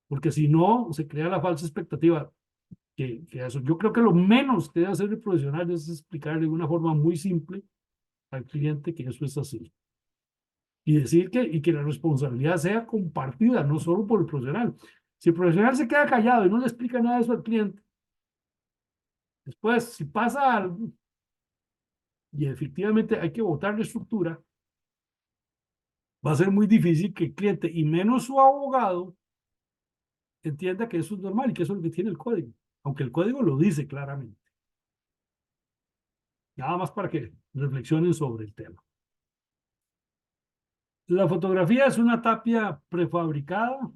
porque si no, se crea la falsa expectativa que eso. Yo creo que lo menos que debe hacer el profesional es explicarle de una forma muy simple al cliente que eso es así. Y decir que la responsabilidad sea compartida, no solo por el profesional. Si el profesional se queda callado y no le explica nada de eso al cliente, después, si pasa algo y efectivamente hay que votar la estructura, va a ser muy difícil que el cliente, y menos su abogado, entienda que eso es normal y que eso es lo que tiene el código, aunque el código lo dice claramente. Nada más para que reflexionen sobre el tema. La fotografía es una tapia prefabricada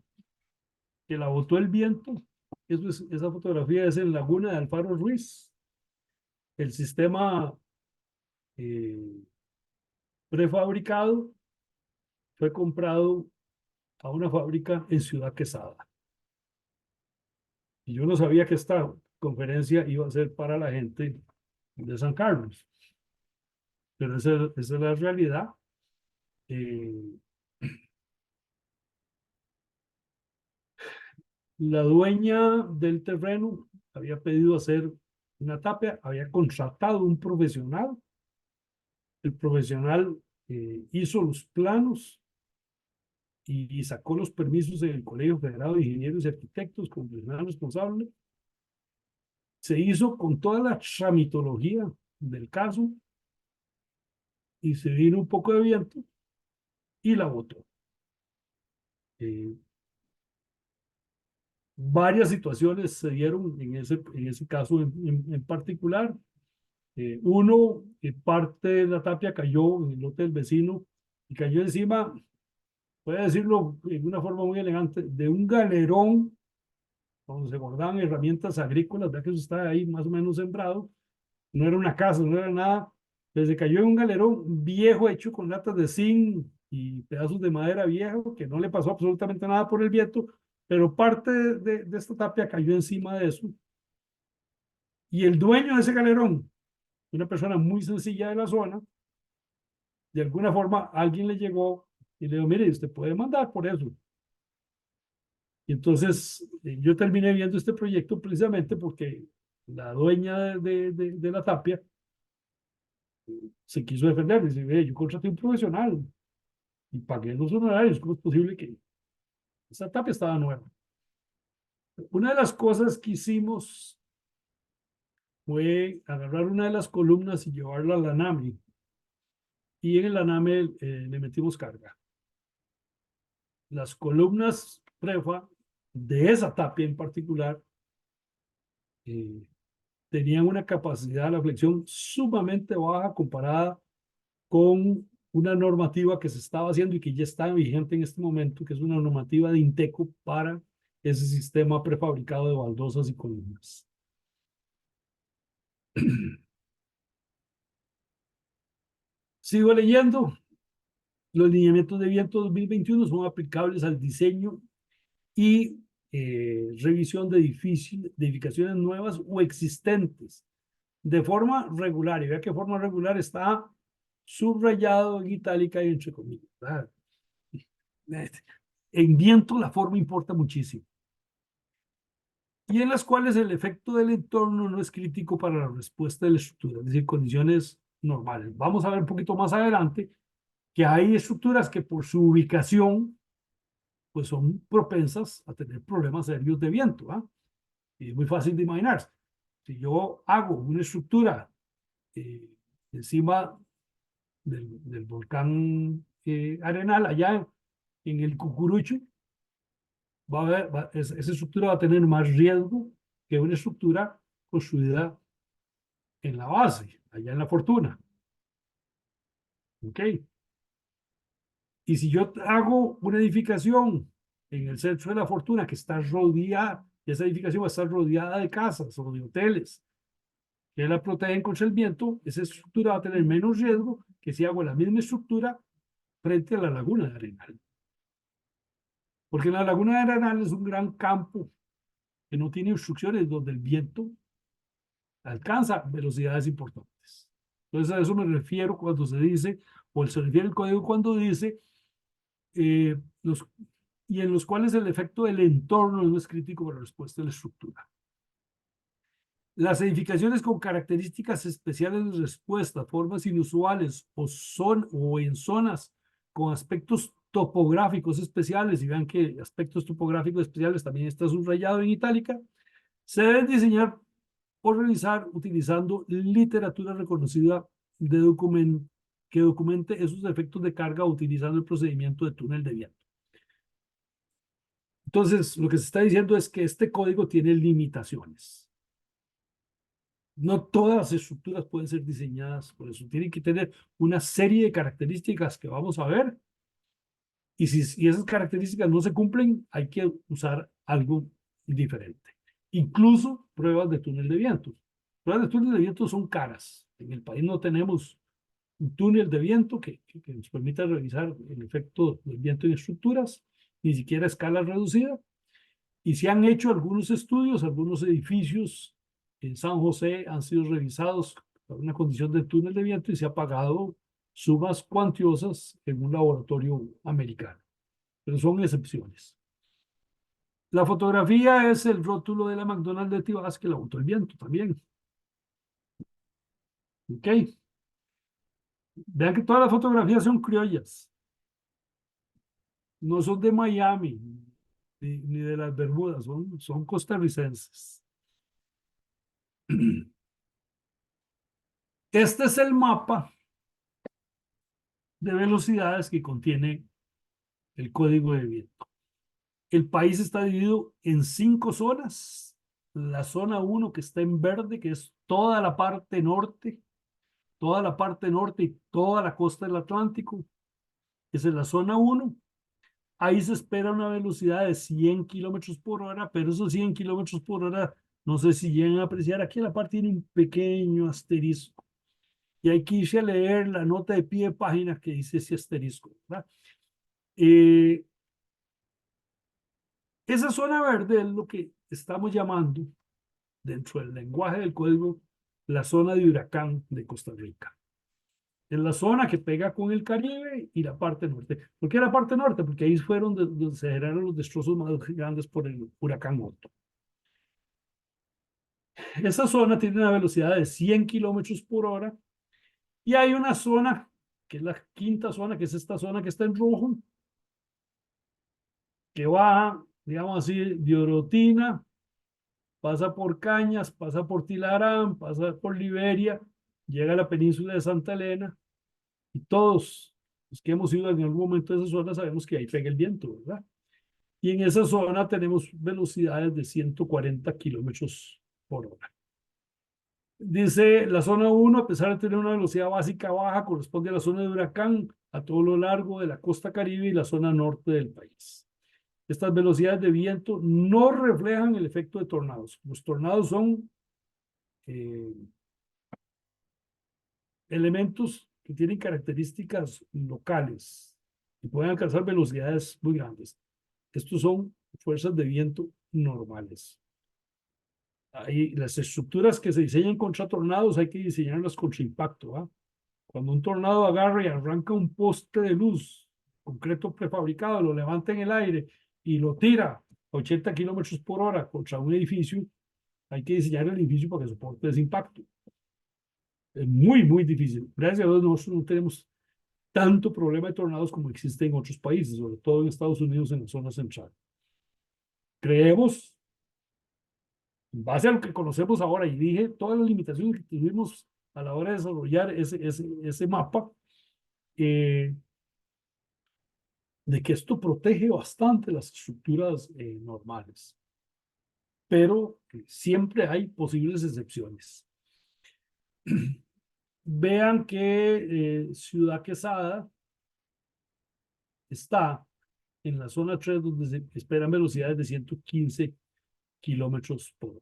que la botó el viento. Esa fotografía es en Laguna de Alfaro Ruiz. El sistema prefabricado fue comprado a una fábrica en Ciudad Quesada. Y yo no sabía que esta conferencia iba a ser para la gente de San Carlos. Pero esa es la realidad. La dueña del terreno había pedido hacer una tapia, había contratado un profesional. El profesional hizo los planos y sacó los permisos en el Colegio Federado de Ingenieros y Arquitectos como profesional responsable. Se hizo con toda la tramitología del caso y se vino un poco de viento y la botó. varias situaciones se dieron en ese caso en particular. Uno, parte de la tapia cayó en el lote del vecino y cayó encima, voy a decirlo de una forma muy elegante, de un galerón donde se guardaban herramientas agrícolas, vea que eso está ahí más o menos sembrado, no era una casa, no era nada, pero se cayó en un galerón viejo hecho con latas de zinc y pedazos de madera viejo, que no le pasó absolutamente nada por el viento, pero parte de esta tapia cayó encima de eso. Y el dueño de ese galerón, una persona muy sencilla de la zona, de alguna forma alguien le llegó y le dijo, mire, usted puede mandar por eso. Y entonces yo terminé viendo este proyecto precisamente porque la dueña de la tapia se quiso defender. Dice, ve, yo contraté a un profesional y pagué los honorarios. ¿Cómo es posible que esa tapia estaba nueva? Una de las cosas que hicimos fue agarrar una de las columnas y llevarla al aname. Y en el aname le metimos carga. Las columnas prefa de esa tapia en particular tenían una capacidad de la flexión sumamente baja comparada con una normativa que se estaba haciendo y que ya está vigente en este momento, que es una normativa de INTECO para ese sistema prefabricado de baldosas y columnas. Sigo leyendo. Los lineamientos de viento 2021 son aplicables al diseño y revisión de edificaciones nuevas o existentes de forma regular. Y vea que forma regular está subrayado en itálica y entre comillas. ¿Verdad? En viento la forma importa muchísimo. Y en las cuales el efecto del entorno no es crítico para la respuesta de la estructura, es decir, condiciones normales. Vamos a ver un poquito más adelante que hay estructuras que por su ubicación pues son propensas a tener problemas serios de viento. ¿Ah? Y es muy fácil de imaginar. Si yo hago una estructura encima del volcán Arenal, allá en el Cucurucho, esa estructura va a tener más riesgo que una estructura construida en la base, allá en la Fortuna. ¿Ok? Y si yo hago una edificación en el centro de la Fortuna que está rodeada, y esa edificación va a estar rodeada de casas o de hoteles que la protegen contra el viento, esa estructura va a tener menos riesgo que si hago la misma estructura frente a la laguna de Arenal. Porque la laguna de Arenal es un gran campo que no tiene obstrucciones, donde el viento alcanza velocidades importantes. Entonces a eso me refiero cuando se dice, o se refiere el código cuando dice, y en los cuales el efecto del entorno no es crítico para la respuesta de la estructura. Las edificaciones con características especiales de respuesta, formas inusuales o en zonas con aspectos topográficos especiales, y vean que aspectos topográficos especiales también está subrayado en itálica, se deben diseñar o realizar utilizando literatura reconocida que documente esos efectos de carga utilizando el procedimiento de túnel de viento. Entonces, lo que se está diciendo es que este código tiene limitaciones. No todas las estructuras pueden ser diseñadas por eso. Tienen que tener una serie de características que vamos a ver. Y si esas características no se cumplen, hay que usar algo diferente. Incluso pruebas de túnel de viento. Pruebas de túnel de viento son caras. En el país no tenemos un túnel de viento que nos permita revisar el efecto del viento en estructuras, ni siquiera a escala reducida. Y se han hecho algunos estudios, algunos edificios en San José han sido revisados para una condición de túnel de viento y se ha pagado sumas cuantiosas en un laboratorio americano. Pero son excepciones. La fotografía es el rótulo de la McDonald's de Tibás que la botó el viento también. ¿Ok? Vean que todas las fotografías son criollas. No son de Miami ni de las Bermudas, son costarricenses. Este es el mapa de velocidades que contiene el código de viento. El país está dividido en 5 zonas. La zona 1 que está en verde, que es toda la parte norte y toda la costa del Atlántico. Esa es la zona 1. Ahí se espera una velocidad de 100 kilómetros por hora, pero esos 100 kilómetros por hora, no sé si llegan a apreciar. Aquí en la parte tiene un pequeño asterisco. Y hay que irse a leer la nota de pie de página que dice ese asterisco, ¿verdad? Esa zona verde es lo que estamos llamando, dentro del lenguaje del código, la zona de huracán de Costa Rica. Es la zona que pega con el Caribe y la parte norte. ¿Por qué la parte norte? Porque ahí fueron donde se generaron los destrozos más grandes por el huracán Otto. Esa zona tiene una velocidad de 100 kilómetros por hora y hay una zona, que es la quinta zona, que es esta zona que está en rojo, que va, digamos así, de Orotina, pasa por Cañas, pasa por Tilarán, pasa por Liberia, llega a la península de Santa Elena, y todos los que hemos ido en algún momento a esa zona sabemos que ahí pega el viento, ¿verdad? Y en esa zona tenemos velocidades de 140 kilómetros por hora. Dice la zona 1, a pesar de tener una velocidad básica baja, corresponde a la zona de huracán a todo lo largo de la costa Caribe y la zona norte del país. Estas velocidades de viento no reflejan el efecto de tornados. Los tornados son elementos que tienen características locales y pueden alcanzar velocidades muy grandes. Estos son fuerzas de viento normales. Ahí, las estructuras que se diseñan contra tornados hay que diseñarlas contra impacto, ¿va? Cuando un tornado agarra y arranca un poste de luz, concreto prefabricado, lo levanta en el aire y lo tira a 80 kilómetros por hora contra un edificio, hay que diseñar el edificio para que soporte ese impacto. Es muy, muy difícil. Gracias a Dios nosotros no tenemos tanto problema de tornados como existe en otros países, sobre todo en Estados Unidos en la zona central. Creemos, en base a lo que conocemos ahora, y dije todas las limitaciones que tuvimos a la hora de desarrollar ese mapa, de que esto protege bastante las estructuras normales, pero siempre hay posibles excepciones. Vean que Ciudad Quesada está en la zona 3, donde se esperan velocidades de 115 kilómetros por hora.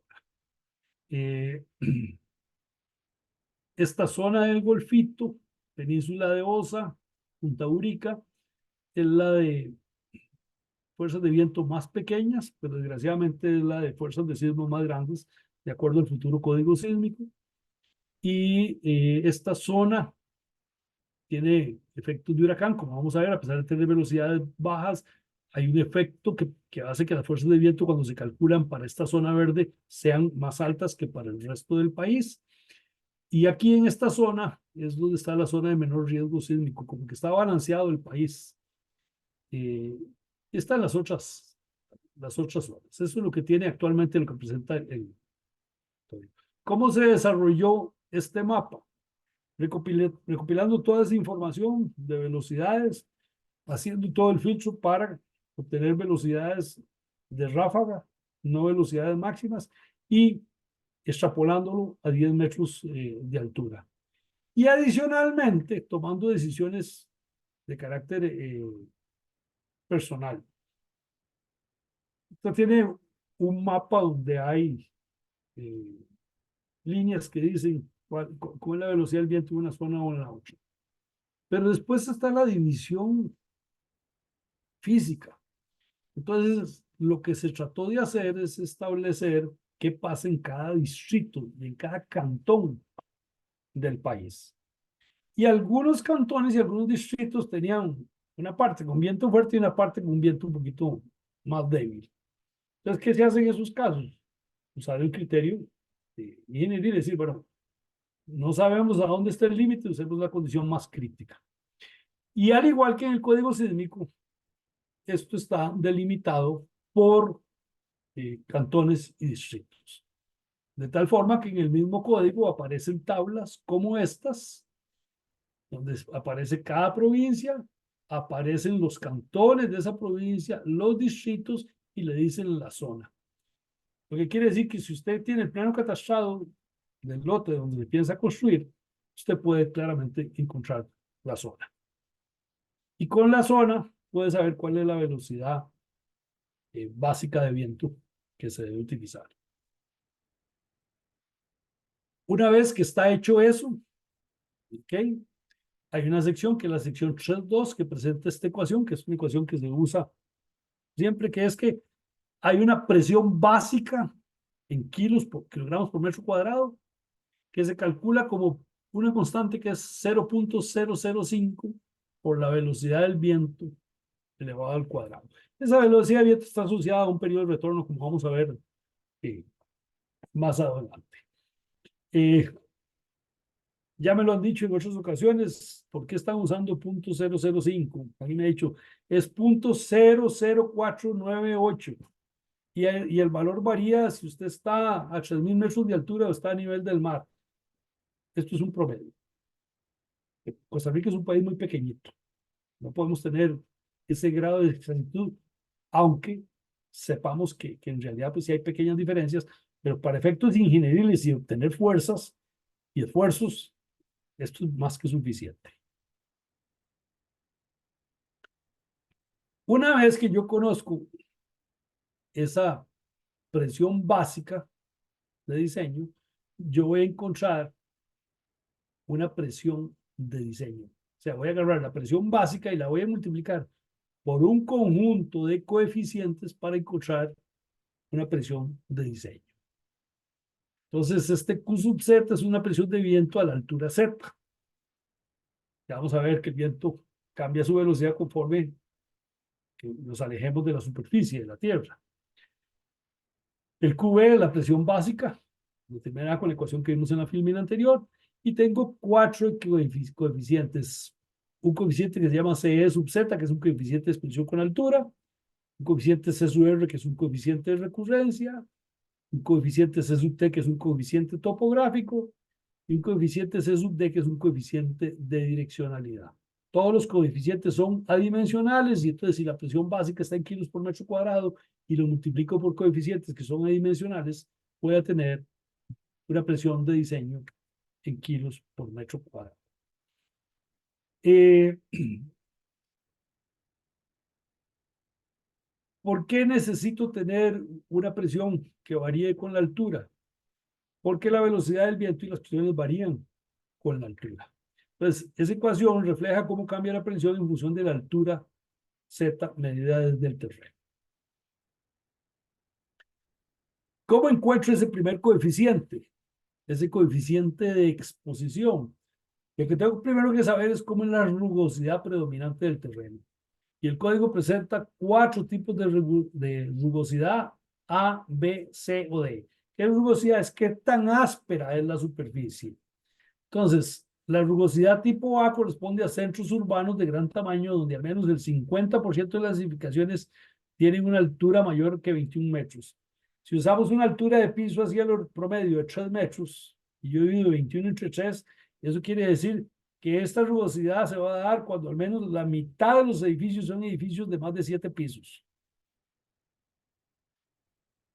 Esta zona del Golfito, Península de Osa, Punta Urica, es la de fuerzas de viento más pequeñas, pero desgraciadamente es la de fuerzas de sismo más grandes, de acuerdo al futuro código sísmico. Y esta zona tiene efectos de huracán, como vamos a ver, a pesar de tener velocidades bajas, hay un efecto que hace que las fuerzas de viento, cuando se calculan para esta zona verde, sean más altas que para el resto del país. Y aquí en esta zona es donde está la zona de menor riesgo sísmico, como que está balanceado el país. Están las otras zonas. Eso es lo que tiene actualmente, lo que presenta el. ¿Cómo se desarrolló este mapa? Recopilando toda esa información de velocidades, haciendo todo el filtro para obtener velocidades de ráfaga, no velocidades máximas, y extrapolándolo a 10 metros de altura. Y adicionalmente, tomando decisiones de carácter personal. Usted tiene un mapa donde hay líneas que dicen cuál es la velocidad del viento en una zona o en la otra. Pero después está la división física. Entonces, lo que se trató de hacer es establecer qué pasa en cada distrito y en cada cantón del país. Y algunos cantones y algunos distritos tenían una parte con viento fuerte y una parte con viento un poquito más débil. Entonces, ¿qué se hace en esos casos? Usar el criterio de ingeniería y decir, bueno, no sabemos a dónde está el límite, usemos la condición más crítica. Y al igual que en el código sísmico, esto está delimitado por cantones y distritos. De tal forma que en el mismo código aparecen tablas como estas, donde aparece cada provincia, aparecen los cantones de esa provincia, los distritos y le dicen la zona. Lo que quiere decir que si usted tiene el plano catastrado del lote donde se piensa construir, usted puede claramente encontrar la zona. Y con la zona puede saber cuál es la velocidad básica de viento que se debe utilizar. Una vez que está hecho eso, ¿okay? Hay una sección que es la sección 3.2 que presenta esta ecuación, que es una ecuación que se usa siempre, que es que hay una presión básica en kilogramos por metro cuadrado, que se calcula como una constante que es 0.005 por la velocidad del viento elevado al cuadrado. Esa velocidad de viento está asociada a un periodo de retorno, como vamos a ver más adelante. Ya me lo han dicho en otras ocasiones, ¿por qué están usando .005? A mí me ha dicho, es .00498. Y el valor varía si usted está a 3.000 metros de altura o está a nivel del mar. Esto es un promedio. Costa Rica es un país muy pequeñito. No podemos tener ese grado de exactitud, aunque sepamos que en realidad pues sí hay pequeñas diferencias, pero para efectos ingenieriles y obtener fuerzas y esfuerzos, esto es más que suficiente. Una vez que yo conozco esa presión básica de diseño, yo voy a encontrar una presión de diseño. O sea, voy a agarrar la presión básica y la voy a multiplicar por un conjunto de coeficientes para encontrar una presión de diseño. Entonces, este Q sub Z es una presión de viento a la altura Z. Ya vamos a ver que el viento cambia su velocidad conforme que nos alejemos de la superficie de la Tierra. El QB es la presión básica, determinada con la ecuación que vimos en la filmina anterior, y tengo 4 coeficientes. Un coeficiente que se llama CE sub Z, que es un coeficiente de exposición con altura, un coeficiente C sub R, que es un coeficiente de recurrencia, un coeficiente C sub T, que es un coeficiente topográfico, y un coeficiente C sub D, que es un coeficiente de direccionalidad. Todos los coeficientes son adimensionales, y entonces si la presión básica está en kilos por metro cuadrado y lo multiplico por coeficientes que son adimensionales, voy a tener una presión de diseño en kilos por metro cuadrado. ¿Por qué necesito tener una presión que varíe con la altura? Porque la velocidad del viento y las presiones varían con la altura. Entonces, esa ecuación refleja cómo cambia la presión en función de la altura Z medida desde el terreno. ¿Cómo encuentro ese primer coeficiente? Ese coeficiente de exposición. Lo que tengo primero que saber es cómo es la rugosidad predominante del terreno. Y el código presenta 4 tipos de rugosidad A, B, C o D. ¿Qué rugosidad es? ¿Qué tan áspera es la superficie? Entonces, la rugosidad tipo A corresponde a centros urbanos de gran tamaño donde al menos el 50% de las edificaciones tienen una altura mayor que 21 metros. Si usamos una altura de piso hacia el promedio de 3 metros, y yo divido 21 entre 3, eso quiere decir que esta rugosidad se va a dar cuando al menos la mitad de los edificios son edificios de más de 7 pisos.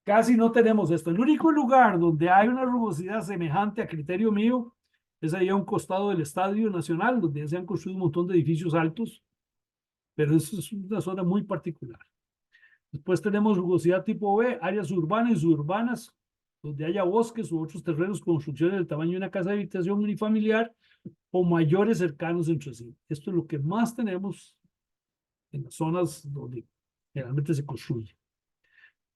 Casi no tenemos esto. El único lugar donde hay una rugosidad semejante a criterio mío es ahí a un costado del Estadio Nacional, donde se han construido un montón de edificios altos, pero eso es una zona muy particular. Después tenemos rugosidad tipo B, áreas urbanas y suburbanas, donde haya bosques u otros terrenos, construcciones del tamaño de una casa de habitación unifamiliar o mayores cercanos entre sí. Esto es lo que más tenemos en las zonas donde generalmente se construye.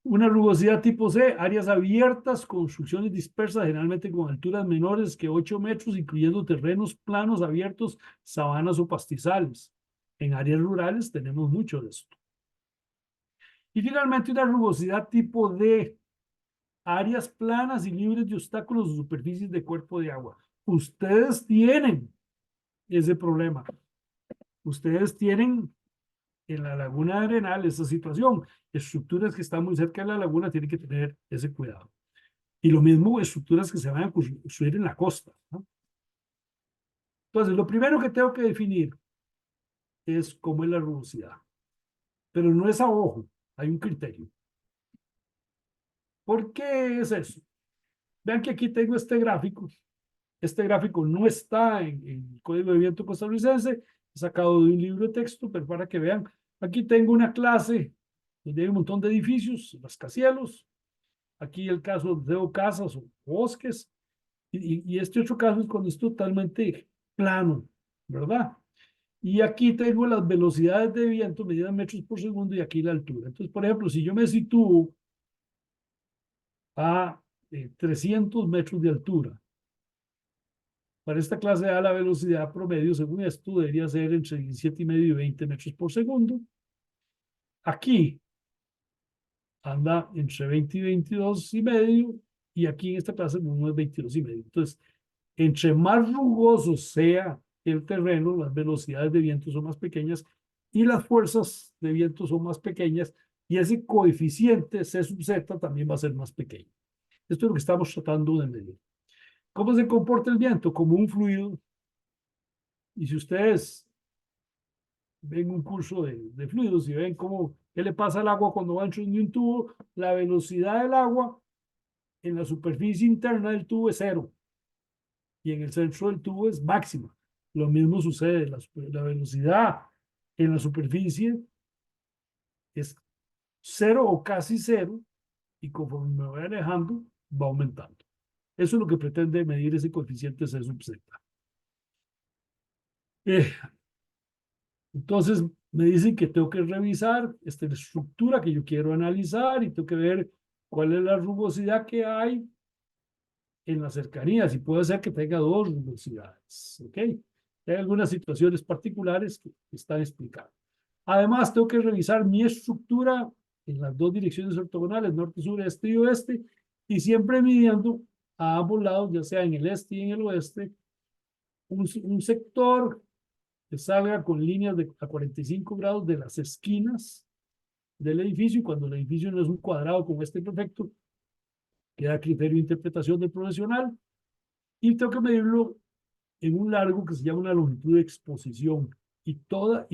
Una rugosidad tipo C, áreas abiertas, construcciones dispersas, generalmente con alturas menores que 8 metros, incluyendo terrenos planos abiertos, sabanas o pastizales. En áreas rurales tenemos mucho de esto. Y finalmente una rugosidad tipo D, áreas planas y libres de obstáculos o superficies de cuerpo de agua. Ustedes tienen ese problema. Ustedes tienen en la laguna de Arenal esa situación. Estructuras que están muy cerca de la laguna tienen que tener ese cuidado. Y lo mismo estructuras que se van a construir en la costa, ¿no? Entonces, lo primero que tengo que definir es cómo es la rugosidad. Pero no es a ojo, hay un criterio. ¿Por qué es eso? Vean que aquí tengo este gráfico. Este gráfico no está en el Código de Viento costarricense, he sacado de un libro de texto, pero para que vean, aquí tengo una clase donde hay un montón de edificios, rascacielos. Aquí el caso de casas o bosques, y este otro caso es cuando es totalmente plano, ¿verdad? Y aquí tengo las velocidades de viento medidas en metros por segundo y aquí la altura. Entonces, por ejemplo, si yo me sitúo a 300 metros de altura, para esta clase A la velocidad promedio, según esto, debería ser entre 17,5 y 20 metros por segundo. Aquí anda entre 20 y 22,5, y aquí en esta clase no es 22,5. Entonces, entre más rugoso sea el terreno, las velocidades de viento son más pequeñas y las fuerzas de viento son más pequeñas, y ese coeficiente C sub Z también va a ser más pequeño. Esto es lo que estamos tratando de medir. ¿Cómo se comporta el viento? Como un fluido. Y si ustedes ven un curso de fluidos y ven qué le pasa al agua cuando va dentro de un tubo, la velocidad del agua en la superficie interna del tubo es 0 y en el centro del tubo es máxima. Lo mismo sucede, la velocidad en la superficie es 0 o casi 0, y conforme me voy alejando va aumentando. Eso es lo que pretende medir ese coeficiente C sub Z. Entonces me dicen que tengo que revisar esta estructura que yo quiero analizar y tengo que ver cuál es la rugosidad que hay en las cercanías, y puede ser que tenga dos rugosidades, ¿ok? Hay algunas situaciones particulares que están explicadas. Además, tengo que revisar mi estructura en las dos direcciones ortogonales, norte, sur, este y oeste, y siempre midiendo a ambos lados, ya sea en el este y en el oeste, un sector que salga con líneas a 45 grados de las esquinas del edificio, y cuando el edificio no es un cuadrado como este perfecto, queda a criterio de interpretación del profesional, y tengo que medirlo en un largo que se llama una longitud de exposición, y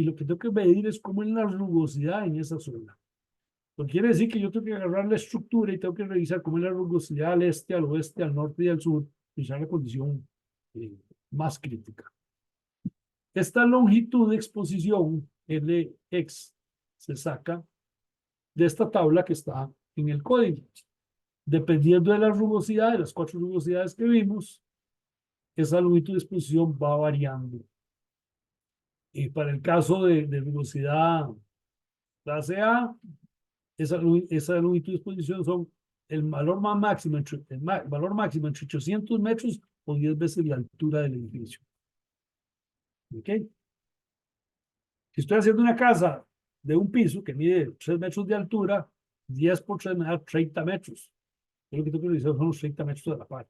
lo que tengo que medir es cómo es la rugosidad en esa zona. Lo que quiere decir que yo tengo que agarrar la estructura y tengo que revisar cómo es la rugosidad al este, al oeste, al norte y al sur, y usar la condición más crítica. Esta longitud de exposición, Lx, se saca de esta tabla que está en el código. Dependiendo de la rugosidad, de las 4 rugosidades que vimos, esa longitud de exposición va variando. Y para el caso de rugosidad clase A, esa longitud de exposición son el valor máximo, valor máximo entre 800 metros o 10 veces la altura del edificio. ¿Ok? Si estoy haciendo una casa de un piso que mide 3 metros de altura, 10 por 3 me da 30 metros. Yo lo que tengo que revisar son los 30 metros de la par.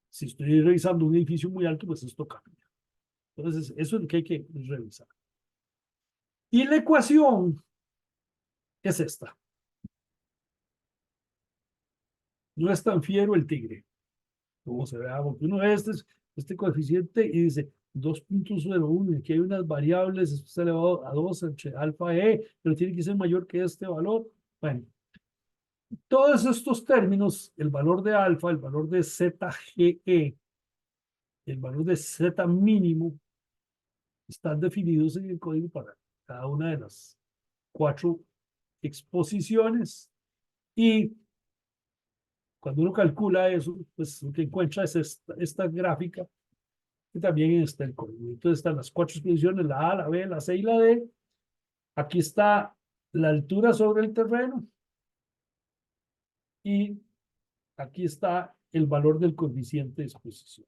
Si estoy revisando un edificio muy alto, pues esto cambia. Entonces, eso es lo que hay que revisar. Y la ecuación es esta. No es tan fiero el tigre, como se vea, porque uno ve este coeficiente y dice 2.01, y aquí hay unas variables, esto está elevado a 2 entre alfa e, pero tiene que ser mayor que este valor. Bueno, todos estos términos, el valor de alfa, el valor de ZGE, el valor de Z mínimo, están definidos en el código para cada una de las 4 exposiciones, y cuando uno calcula eso, pues lo que encuentra es esta gráfica, que también está el código. Entonces están las 4 exposiciones, la A, la B, la C y la D. Aquí está la altura sobre el terreno, y aquí está el valor del coeficiente de exposición.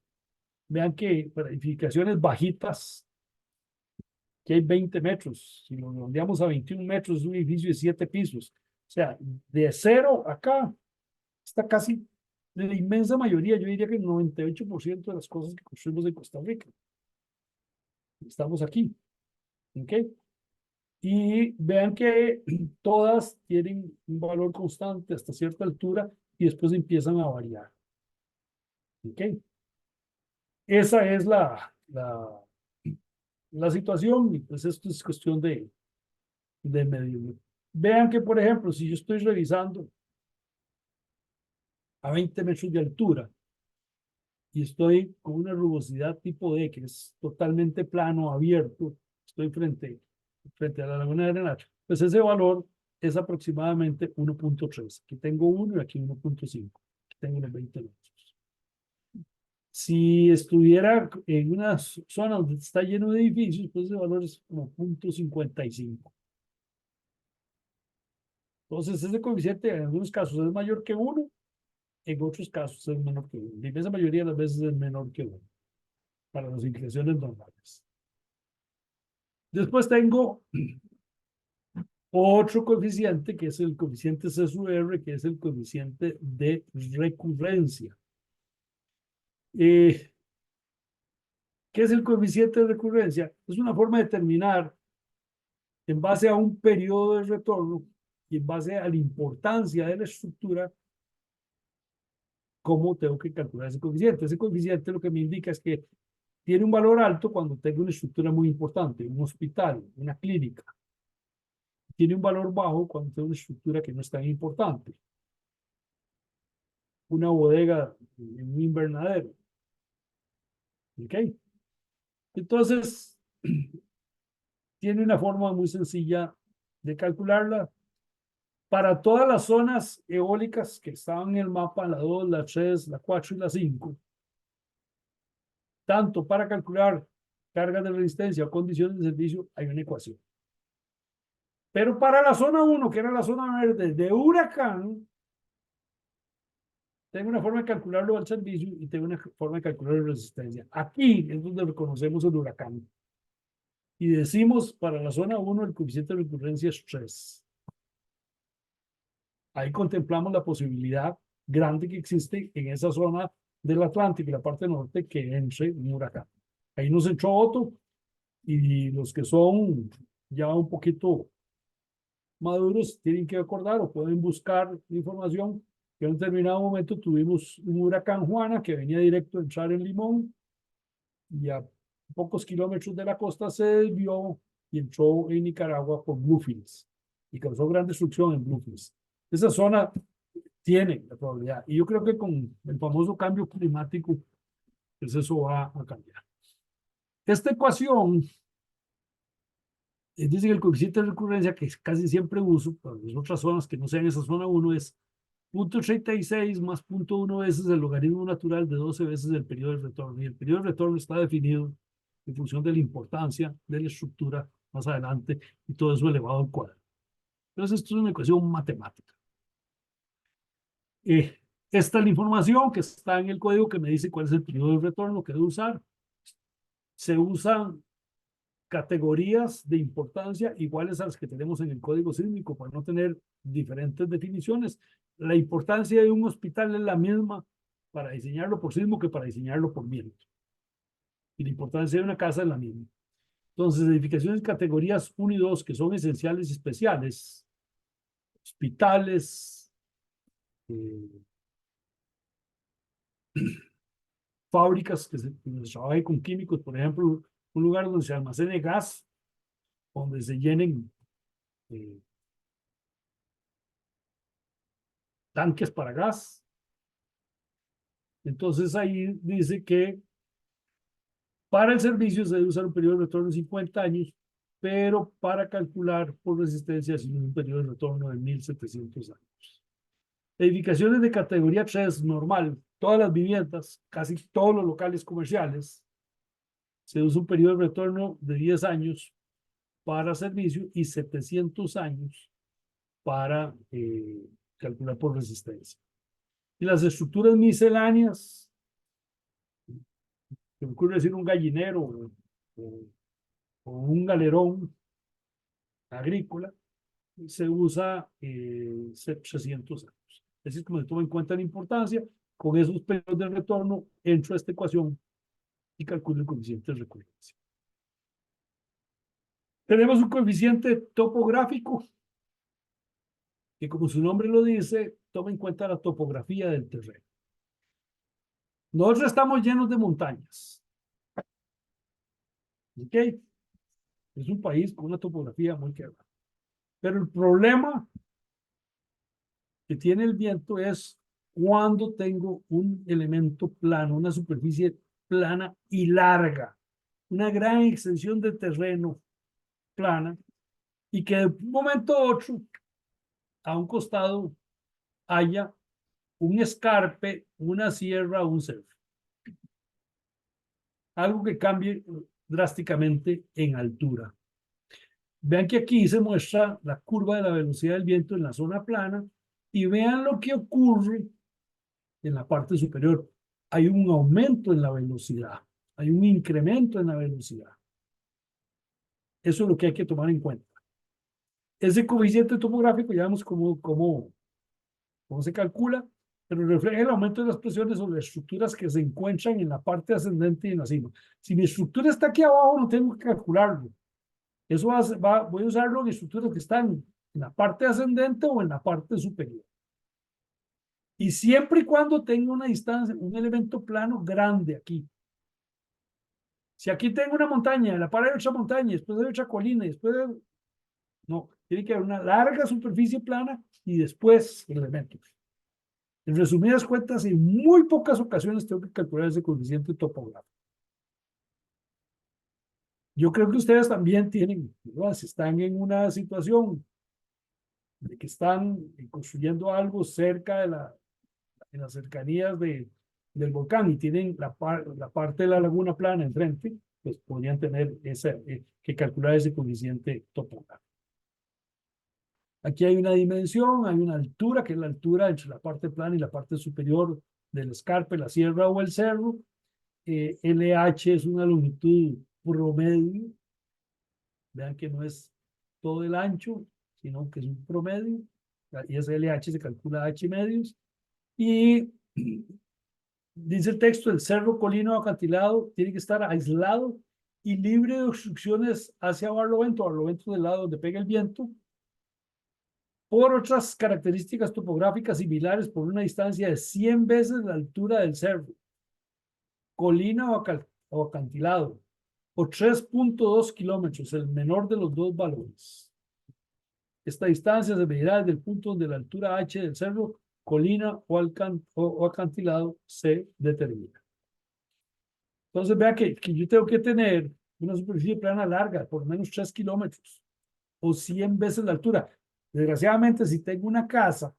Vean que para edificaciones bajitas, que hay 20 metros, si lo redondeamos a 21 metros, es un edificio de 7 pisos. O sea, de 0 acá, está casi de la inmensa mayoría, yo diría que el 98% de las cosas que construimos en Costa Rica. Estamos aquí. ¿Ok? Y vean que todas tienen un valor constante hasta cierta altura y después empiezan a variar. ¿Ok? Esa es la situación, y pues esto es cuestión de medirlo. Vean que, por ejemplo, si yo estoy revisando a 20 metros de altura y estoy con una rugosidad tipo D, que es totalmente plano, abierto, estoy frente a la laguna de Arenal, pues ese valor es aproximadamente 1.3. Aquí tengo 1 y aquí 1.5. Aquí tengo unos 20 metros. Si estuviera en una zona donde está lleno de edificios, pues ese valor es como 0.55. Entonces, ese coeficiente en algunos casos es mayor que 1, en otros casos es menor que 1. La inmensa mayoría de las veces es menor que 1 para las inclinaciones normales. Después tengo otro coeficiente que es el coeficiente C sub R, que es el coeficiente de recurrencia. ¿Qué es el coeficiente de recurrencia? Es una forma de determinar en base a un periodo de retorno y en base a la importancia de la estructura cómo tengo que calcular ese coeficiente. Ese coeficiente lo que me indica es que tiene un valor alto cuando tengo una estructura muy importante, un hospital, una clínica. Tiene un valor bajo cuando tengo una estructura que no es tan importante. Una bodega en un invernadero. ¿Ok? Entonces, tiene una forma muy sencilla de calcularla. Para todas las zonas eólicas que estaban en el mapa, la 2, la 3, la 4 y la 5, tanto para calcular cargas de resistencia o condiciones de servicio, hay una ecuación. Pero para la zona 1, que era la zona verde de huracán, tengo una forma de calcularlo al servicio y tengo una forma de calcular la resistencia. Aquí es donde reconocemos el huracán. Y decimos para la zona 1 el coeficiente de recurrencia es 3. Ahí contemplamos la posibilidad grande que existe en esa zona del Atlántico y la parte norte que entre un huracán. Ahí nos entró Otto y los que son ya un poquito maduros tienen que acordar o pueden buscar información que en un determinado momento tuvimos un huracán Juana que venía directo a entrar en Limón y a pocos kilómetros de la costa se desvió y entró en Nicaragua por Bluefields y causó gran destrucción en Bluefields. Esa zona tiene la probabilidad y yo creo que con el famoso cambio climático pues eso va a cambiar. Esta ecuación dice que el coeficiente de recurrencia que casi siempre uso para las otras zonas que no sean esa zona 1 es 0.36 más 0.1 veces el logaritmo natural de 12 veces el periodo de retorno. Y el periodo de retorno está definido en función de la importancia de la estructura más adelante y todo eso elevado al cuadrado. Entonces, esto es una ecuación matemática. Esta es la información que está en el código que me dice cuál es el periodo de retorno que debo usar. Se usan categorías de importancia iguales a las que tenemos en el código sísmico para no tener diferentes definiciones. La importancia de un hospital es la misma para diseñarlo por sismo que para diseñarlo por viento. Y la importancia de una casa es la misma. Entonces, edificaciones categorías 1 y 2 que son esenciales y especiales, hospitales, fábricas que se trabajen con químicos, por ejemplo, un lugar donde se almacene gas, donde se llenen tanques para gas. Entonces ahí dice que para el servicio se debe usar un periodo de retorno de 50 años, pero para calcular por resistencia es un periodo de retorno de 1700 años. Edificaciones de categoría 3 normal, todas las viviendas, casi todos los locales comerciales, se usa un periodo de retorno de 10 años para servicio y 700 años para calcular por resistencia. Y las estructuras misceláneas, se me ocurre decir un gallinero o un galerón agrícola, se usa 300 años. Es decir, como se toma en cuenta la importancia, con esos periodos de retorno entro a esta ecuación y calculo el coeficiente de recurrencia. Tenemos un coeficiente topográfico que, como su nombre lo dice, toma en cuenta la topografía del terreno. Nosotros estamos llenos de montañas. ¿Ok? Es un país con una topografía muy quebrada. Pero el problema que tiene el viento es cuando tengo un elemento plano, una superficie plana y larga, una gran extensión de terreno plana, y que de un momento a otro, a un costado, haya un escarpe, una sierra o un cerro. Algo que cambie drásticamente en altura. Vean que aquí se muestra la curva de la velocidad del viento en la zona plana y vean lo que ocurre en la parte superior. Hay un aumento en la velocidad, hay un incremento en la velocidad. Eso es lo que hay que tomar en cuenta. Ese coeficiente topográfico, ya vemos cómo se calcula, pero refleja el aumento de las presiones sobre estructuras que se encuentran en la parte ascendente y en la cima. Si mi estructura está aquí abajo, no tengo que calcularlo. Eso voy a usarlo en estructuras que están en la parte ascendente o en la parte superior. Y siempre y cuando tenga una distancia, un elemento plano grande aquí. Si aquí tengo una montaña, en la par hay otra montaña, después hay otra colina, después hay... No, tiene que haber una larga superficie plana y después elementos. En resumidas cuentas, en muy pocas ocasiones tengo que calcular ese coeficiente topográfico. Yo creo que ustedes también tienen, ¿verdad? Si están en una situación de que están construyendo algo cerca de en las cercanías del volcán y tienen la parte de la laguna plana enfrente, pues podrían tener que calcular ese coeficiente topográfico. Aquí hay una dimensión, hay una altura, que es la altura entre la parte plana y la parte superior del escarpe, la sierra o el cerro. LH es una longitud promedio. Vean que no es todo el ancho, sino que es un promedio. Y ese LH se calcula H medios. Y dice el texto, el cerro, colina o acantilado tiene que estar aislado y libre de obstrucciones hacia barlovento del lado donde pega el viento, por otras características topográficas similares por una distancia de 100 veces la altura del cerro, colina o acantilado, o 3.2 kilómetros, el menor de los dos valores. Esta distancia se medirá desde el punto donde la altura H del cerro, colina o acantilado se determina. Entonces vea que yo tengo que tener una superficie plana larga, por lo menos 3 kilómetros, o 100 veces la altura. Desgraciadamente, si tengo una casa,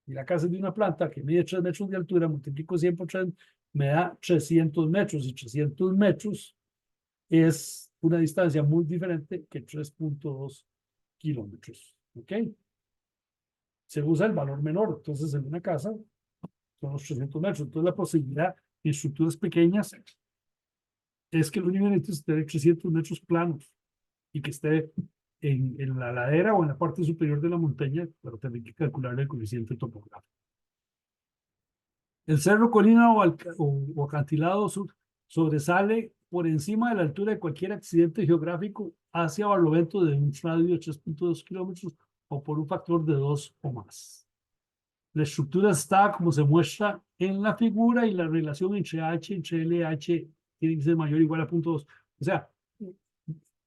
y la casa es de una planta que mide 3 metros de altura, multiplico 100 por 3, me da 300 metros, y 300 metros es una distancia muy diferente que 3.2 kilómetros. ¿Ok? Se usa el valor menor, entonces en una casa son los 300 metros. Entonces la posibilidad en estructuras pequeñas es que el único es tener 300 metros planos y que esté en la ladera o en la parte superior de la montaña para tener que calcular el coeficiente topográfico. El cerro, colina o acantilado sobresale por encima de la altura de cualquier accidente geográfico hacia barlovento de un radio de 3.2 kilómetros o por un factor de 2 o más. La estructura está como se muestra en la figura y la relación entre H, entre LH, tiene que ser mayor o igual a 0.2. O sea,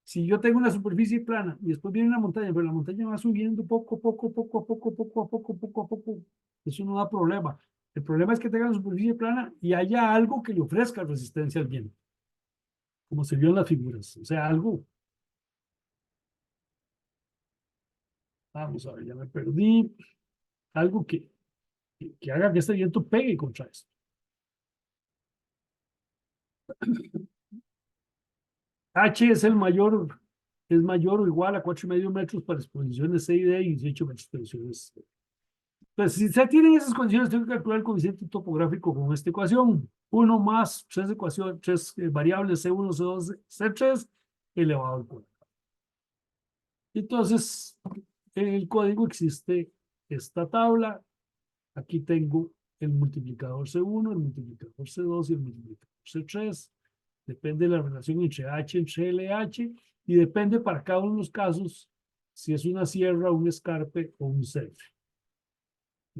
si yo tengo una superficie plana y después viene una montaña, pero la montaña va subiendo poco a poco, eso no da problema. El problema es que tenga la superficie plana y haya algo que le ofrezca resistencia al viento, como se vio en las figuras. O sea, algo. Vamos a ver, ya me perdí. Algo que haga que este viento pegue contra esto. H es mayor o igual a 4,5 metros para exposiciones C y D y 18 metros para exposiciones C. Pues si se tienen esas condiciones, tengo que calcular el coeficiente topográfico con esta ecuación. 1 más 3 variables C1, C2, C3 elevado al cuadrado. Entonces, en el código existe esta tabla. Aquí tengo el multiplicador C1, el multiplicador C2 y el multiplicador C3. Depende de la relación entre H, entre LH, y depende para cada uno de los casos si es una sierra, un escarpe o un cerro.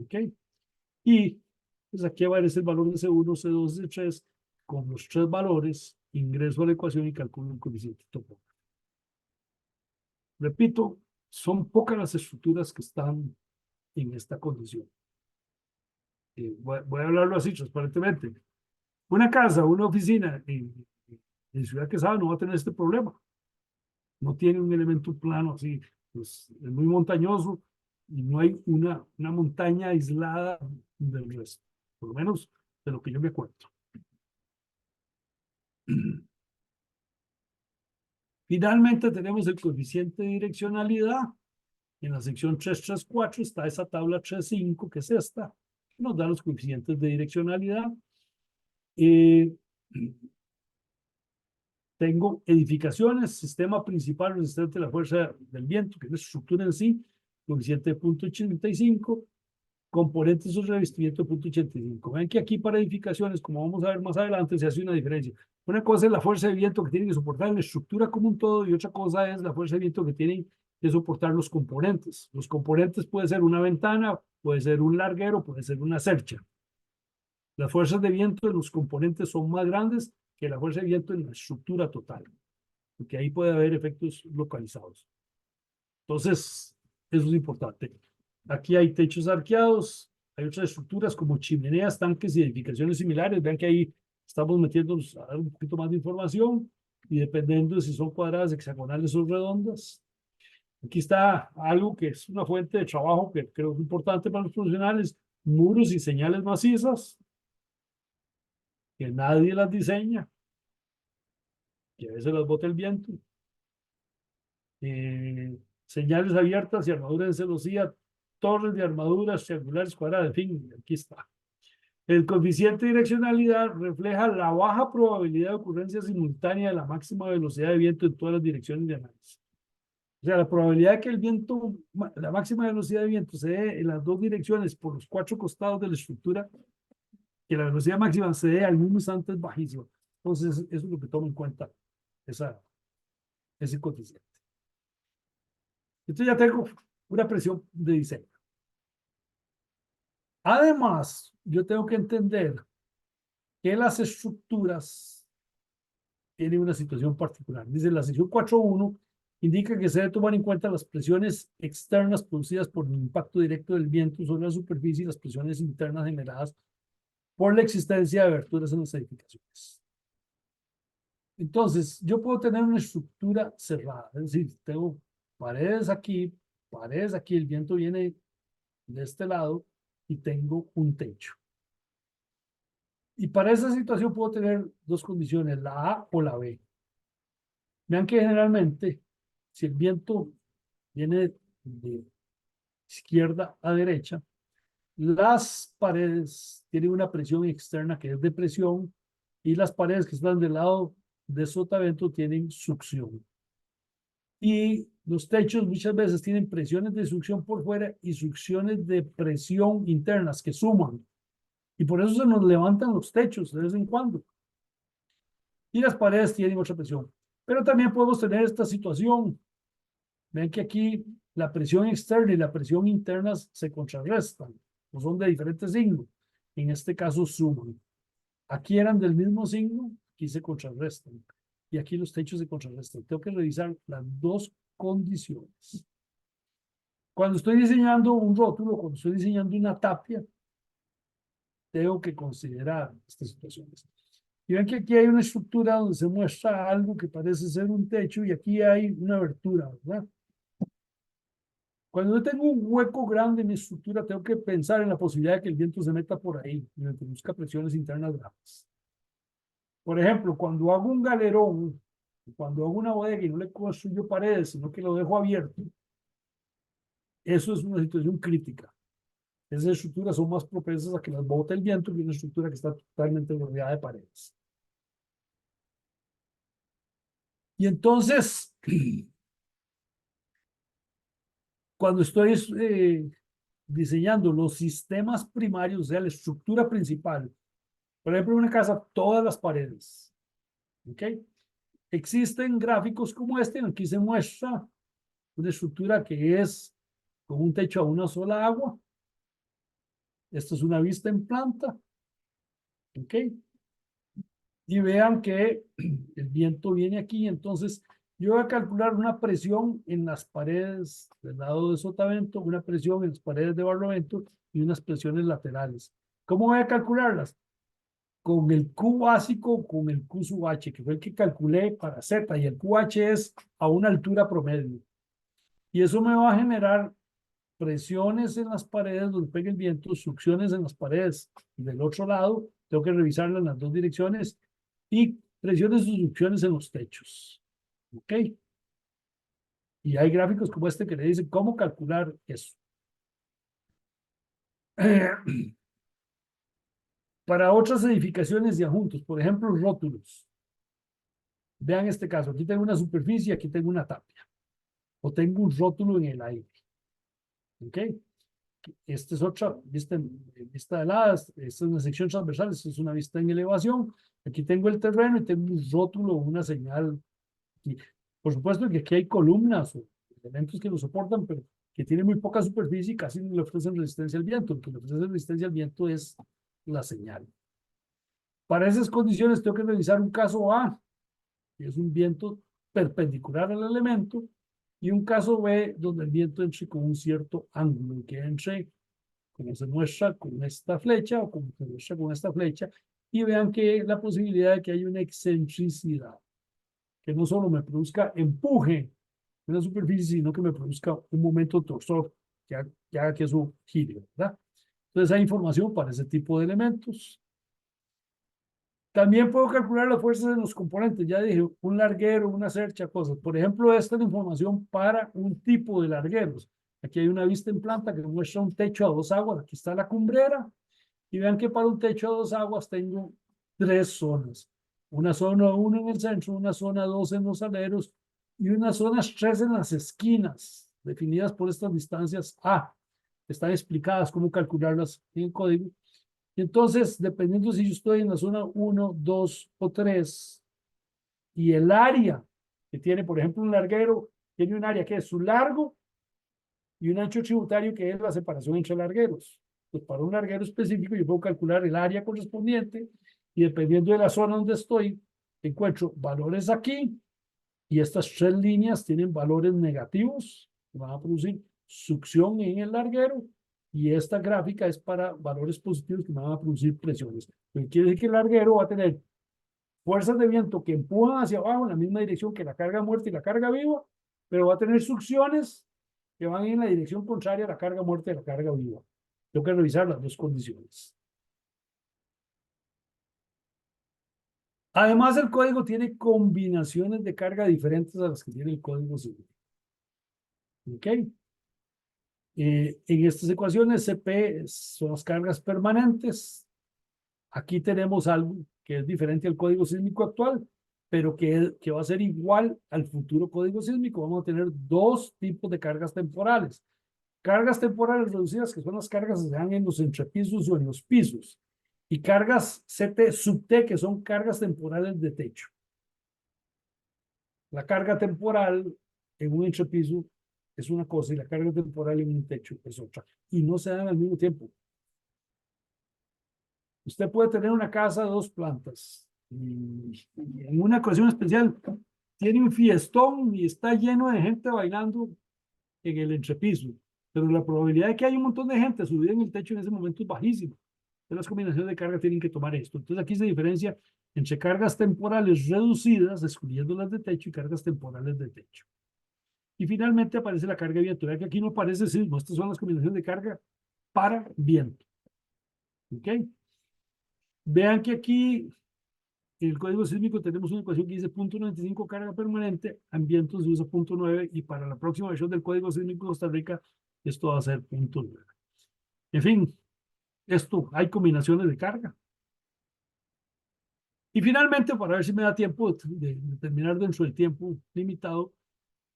¿Ok? Y pues aquí aparece el valor de C1, C2, C3. Con los tres valores, ingreso a la ecuación y calculo el coeficiente topográfico. Repito, son pocas las estructuras que están en esta condición. Voy a hablarlo así transparentemente. Una casa, una oficina en Ciudad Quesada no va a tener este problema. No tiene un elemento plano así, pues es muy montañoso y no hay una montaña aislada del resto, por lo menos de lo que yo me acuerdo. Finalmente tenemos el coeficiente de direccionalidad. En la sección 334 está esa tabla 35, que es esta, que nos da los coeficientes de direccionalidad. Tengo edificaciones, sistema principal resistente a la fuerza del viento, que es la estructura en sí, coeficiente de 0.85, componentes o revestimiento de 0.85. Ven que aquí para edificaciones, como vamos a ver más adelante, se hace una diferencia. Una cosa es la fuerza de viento que tienen que soportar la estructura como un todo, y otra cosa es la fuerza de viento que tienen que soportar los componentes. Los componentes puede ser una ventana, puede ser un larguero, puede ser una cercha. Las fuerzas de viento en los componentes son más grandes que la fuerza de viento en la estructura total, porque ahí puede haber efectos localizados. Entonces, eso es importante. Aquí hay techos arqueados, hay otras estructuras como chimeneas, tanques y edificaciones similares. Vean que ahí estamos metiéndonos a dar un poquito más de información y dependiendo de si son cuadradas, hexagonales o redondas. Aquí está algo que es una fuente de trabajo que creo que es importante para los profesionales: muros y señales macizas, que nadie las diseña, que a veces las bota el viento. Señales abiertas y armaduras de celosía, torres de armaduras triangulares cuadradas, en fin, aquí está. El coeficiente de direccionalidad refleja la baja probabilidad de ocurrencia simultánea de la máxima velocidad de viento en todas las direcciones de análisis. O sea, la probabilidad de que el viento, la máxima velocidad de viento se dé en las dos direcciones por los 4 costados de la estructura, que la velocidad máxima se dé al mismo instante, es bajísima. Entonces, eso es lo que toma en cuenta ese coeficiente. Entonces ya tengo una presión de diseño. Además, yo tengo que entender que las estructuras tienen una situación particular. Dice la sección 4.1, indica que se debe tomar en cuenta las presiones externas producidas por el impacto directo del viento sobre la superficie y las presiones internas generadas por la existencia de aberturas en las edificaciones. Entonces, yo puedo tener una estructura cerrada, es decir, tengo paredes aquí, el viento viene de este lado y tengo un techo. Y para esa situación puedo tener dos condiciones, la A o la B. Vean que generalmente, si el viento viene de izquierda a derecha, las paredes tienen una presión externa que es de presión y las paredes que están del lado de sotavento tienen succión. Y los techos muchas veces tienen presiones de succión por fuera y succiones de presión internas que suman. Y por eso se nos levantan los techos de vez en cuando. Y las paredes tienen otra presión. Pero también podemos tener esta situación. Ven que aquí la presión externa y la presión interna se contrarrestan, o son de diferentes signos. En este caso suman. Aquí eran del mismo signo, aquí se contrarrestan. Y aquí los techos se contrarrestan. Tengo que revisar las dos condiciones. Cuando estoy diseñando un rótulo, cuando estoy diseñando una tapia, tengo que considerar estas situaciones. Y ven que aquí hay una estructura donde se muestra algo que parece ser un techo y aquí hay una abertura, ¿verdad? Cuando yo tengo un hueco grande en mi estructura, tengo que pensar en la posibilidad de que el viento se meta por ahí y me produzca presiones internas grandes. Por ejemplo, cuando hago un galerón, cuando hago una bodega y no le construyo paredes, sino que lo dejo abierto, eso es una situación crítica. Esas estructuras son más propensas a que las bote el viento que una estructura que está totalmente rodeada de paredes. Y entonces, cuando estoy diseñando los sistemas primarios, o sea, la estructura principal, por ejemplo, en una casa, todas las paredes, ¿ok? Existen gráficos como este en el que se muestra una estructura que es con un techo a una sola agua. Esto es una vista en planta, ¿ok? Y vean que el viento viene aquí, entonces Yo voy a calcular una presión en las paredes del lado de sotavento, una presión en las paredes de barlovento y unas presiones laterales. ¿Cómo voy a calcularlas? Con el Q básico, con el Q sub H, que fue el que calculé para Z, y el QH es a una altura promedio. Y eso me va a generar presiones en las paredes donde pegue el viento, succiones en las paredes del otro lado, tengo que revisarlo en las dos direcciones, y presiones y succiones en los techos. ¿Ok? Y hay gráficos como este que le dicen cómo calcular eso. Para otras edificaciones y adjuntos, por ejemplo, rótulos. Vean este caso, aquí tengo una superficie, aquí tengo una tapia, o tengo un rótulo en el aire. ¿Ok? Esta es otra vista de lado, esta es una sección transversal, esta es una vista en elevación. Aquí tengo el terreno y tengo un rótulo o una señal. Aquí. Por supuesto que aquí hay columnas o elementos que lo soportan, pero que tienen muy poca superficie y casi no le ofrecen resistencia al viento. Lo que le ofrece resistencia al viento es la señal. Para esas condiciones tengo que revisar un caso A, que es un viento perpendicular al elemento, y un caso B, donde el viento entre con un cierto ángulo, que entre, como se muestra con esta flecha, o como se muestra con esta flecha, y vean que la posibilidad de que haya una excentricidad, que no solo me produzca empuje en la superficie, sino que me produzca un momento torsor que haga que eso gire, ¿verdad? Entonces hay información para ese tipo de elementos. También puedo calcular las fuerzas en los componentes. Ya dije, un larguero, una cercha, cosas. Por ejemplo, esta es la información para un tipo de largueros. Aquí hay una vista en planta que muestra un techo a dos aguas. Aquí está la cumbrera. Y vean que para un techo a dos aguas tengo tres zonas. Una zona 1 en el centro, una zona 2 en los aleros y una zona 3 en las esquinas, definidas por estas distancias A. Están explicadas cómo calcularlas en el código. Entonces, dependiendo si yo estoy en la zona 1, 2 o 3, y el área que tiene, por ejemplo, un larguero, tiene un área que es su largo y un ancho tributario que es la separación entre largueros. Pues para un larguero específico yo puedo calcular el área correspondiente y dependiendo de la zona donde estoy, encuentro valores aquí y estas tres líneas tienen valores negativos que van a producir succión en el larguero y esta gráfica es para valores positivos que van a producir presiones. Lo que quiere decir que el larguero va a tener fuerzas de viento que empujan hacia abajo en la misma dirección que la carga muerta y la carga viva, pero va a tener succiones que van en la dirección contraria a la carga muerta y la carga viva. Tengo que revisar las dos condiciones. Además, el código tiene combinaciones de carga diferentes a las que tiene el código civil. ¿Ok? En estas ecuaciones, CP son las cargas permanentes. Aquí tenemos algo que es diferente al código sísmico actual, pero que va a ser igual al futuro código sísmico. Vamos a tener dos tipos de cargas temporales. Cargas temporales reducidas, que son las cargas que se dan en los entrepisos o en los pisos. Y cargas CT sub T, que son cargas temporales de techo. La carga temporal en un entrepiso es una cosa y la carga temporal en un techo es otra. Y no se dan al mismo tiempo. Usted puede tener una casa de dos plantas y en una ocasión especial tiene un fiestón y está lleno de gente bailando en el entrepiso, pero la probabilidad de que haya un montón de gente subida en el techo en ese momento es bajísima. Entonces las combinaciones de carga tienen que tomar esto. Entonces aquí se diferencia entre cargas temporales reducidas, excluyendo las de techo, y cargas temporales de techo. Y finalmente aparece la carga de viento. Vean que aquí no aparece sismo. Estas son las combinaciones de carga para viento. ¿Ok? Vean que aquí en el código sísmico tenemos una ecuación que dice 0.95 carga permanente, en vientos se usa 0.9 y para la próxima versión del código sísmico de Costa Rica esto va a ser 0.9. En fin, esto hay combinaciones de carga. Y finalmente, para ver si me da tiempo de terminar dentro del tiempo limitado,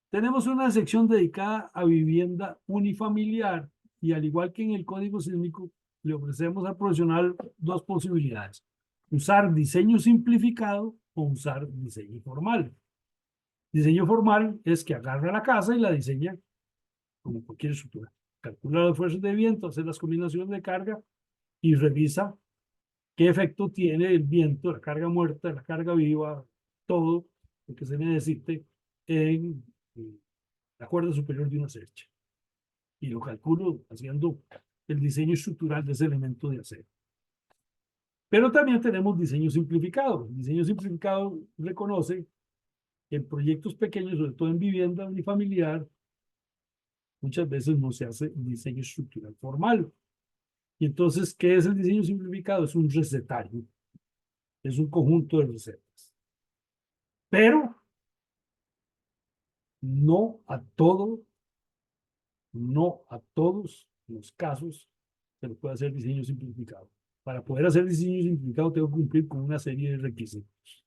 tenemos una sección dedicada a vivienda unifamiliar y al igual que en el código sísmico, le ofrecemos al profesional dos posibilidades. Usar diseño simplificado o usar diseño formal. Diseño formal es que agarra la casa y la diseña como cualquier estructura. Calcula las fuerzas de viento, hace las combinaciones de carga y revisa qué efecto tiene el viento, la carga muerta, la carga viva, todo lo que se necesite en la cuerda superior de una cercha. Y lo calculo haciendo el diseño estructural de ese elemento de acero. Pero también tenemos diseño simplificado. El diseño simplificado reconoce que en proyectos pequeños, sobre todo en vivienda unifamiliar, muchas veces no se hace diseño estructural formal. Y entonces, ¿qué es el diseño simplificado? Es un recetario. Es un conjunto de recetas. Pero no a todos los casos se le puede hacer diseño simplificado. Para poder hacer diseño simplificado tengo que cumplir con una serie de requisitos.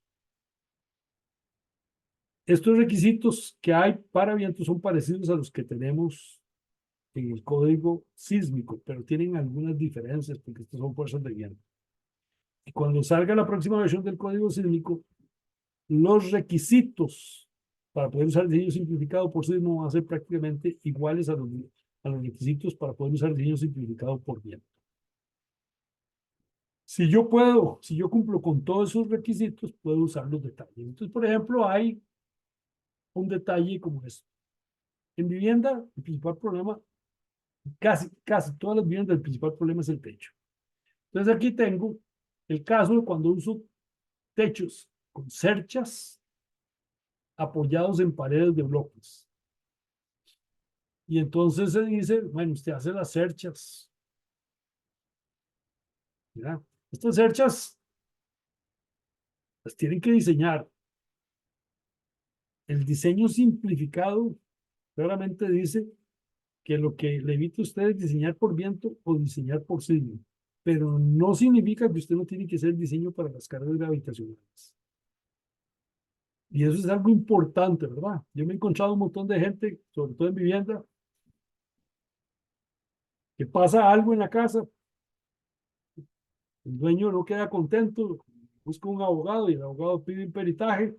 Estos requisitos que hay para vientos son parecidos a los que tenemos en el código sísmico, pero tienen algunas diferencias porque estos son fuerzas de viento. Y cuando salga la próxima versión del código sísmico, los requisitos para poder usar diseño simplificado por sismo van a ser prácticamente iguales a los requisitos para poder usar diseño simplificado por viento. Si yo cumplo con todos esos requisitos, puedo usar los detalles. Entonces, por ejemplo, hay un detalle como esto. En vivienda, el principal problema, casi todas las viviendas, el principal problema es el techo. Entonces, aquí tengo el caso de cuando uso techos con cerchas apoyados en paredes de bloques. Y entonces se dice, bueno, usted hace las cerchas. ¿Verdad? Estas cerchas las tienen que diseñar. El diseño simplificado claramente dice que lo que le evita a usted es diseñar por viento o diseñar por sismo. Pero no significa que usted no tiene que hacer diseño para las cargas gravitacionales. Y eso es algo importante, ¿verdad? Yo me he encontrado un montón de gente, sobre todo en vivienda, que pasa algo en la casa, el dueño no queda contento, busca un abogado y el abogado pide un peritaje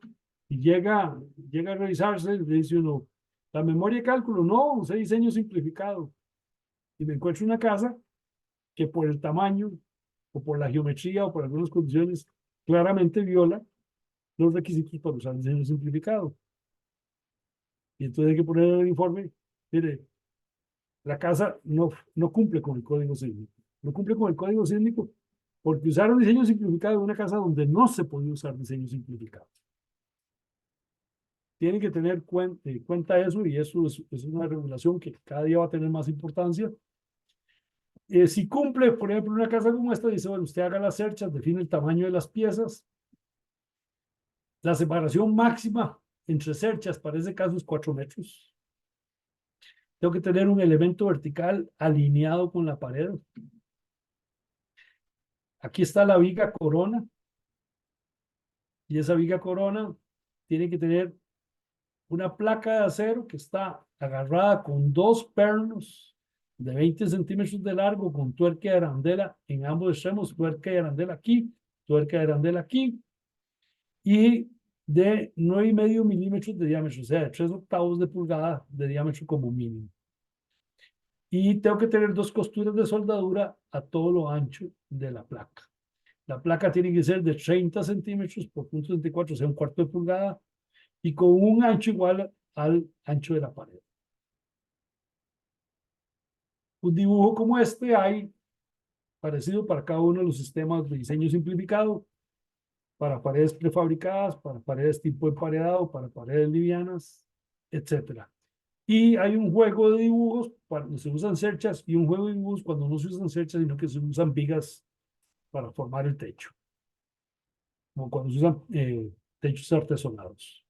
y llega a revisarse y le dice uno, la memoria de cálculo, no, usé diseño simplificado. Y me encuentro una casa que por el tamaño o por la geometría o por algunas condiciones claramente viola los requisitos para usar diseño simplificado. Y entonces hay que poner en el informe, mire, la casa no cumple con el código sísmico. No cumple con el código sísmico porque usaron diseño simplificado en una casa donde no se podía usar diseño simplificado. Tienen que tener cuenta eso y eso es una regulación que cada día va a tener más importancia. Si cumple, por ejemplo, una casa como esta, dice, bueno, usted haga las cerchas, define el tamaño de las piezas. La separación máxima entre cerchas para ese caso es 4 metros. Tengo que tener un elemento vertical alineado con la pared. Aquí está la viga corona. Y esa viga corona tiene que tener una placa de acero que está agarrada con 2 pernos de 20 centímetros de largo con tuerca de arandela en ambos extremos, tuerca de arandela aquí, tuerca de arandela aquí, y de 9,5 milímetros de diámetro, o sea, de 3/8 de pulgada de diámetro como mínimo. Y tengo que tener 2 costuras de soldadura a todo lo ancho de la placa. La placa tiene que ser de 30 centímetros por 0.34, o sea, 1/4 de pulgada, y con un ancho igual al ancho de la pared. Un dibujo como este hay parecido para cada uno de los sistemas de diseño simplificado, para paredes prefabricadas, para paredes tipo emparedado, para paredes livianas, etc. Y hay un juego de dibujos cuando se usan cerchas y un juego de dibujos cuando no se usan cerchas, sino que se usan vigas para formar el techo, como cuando se usan techos artesonados.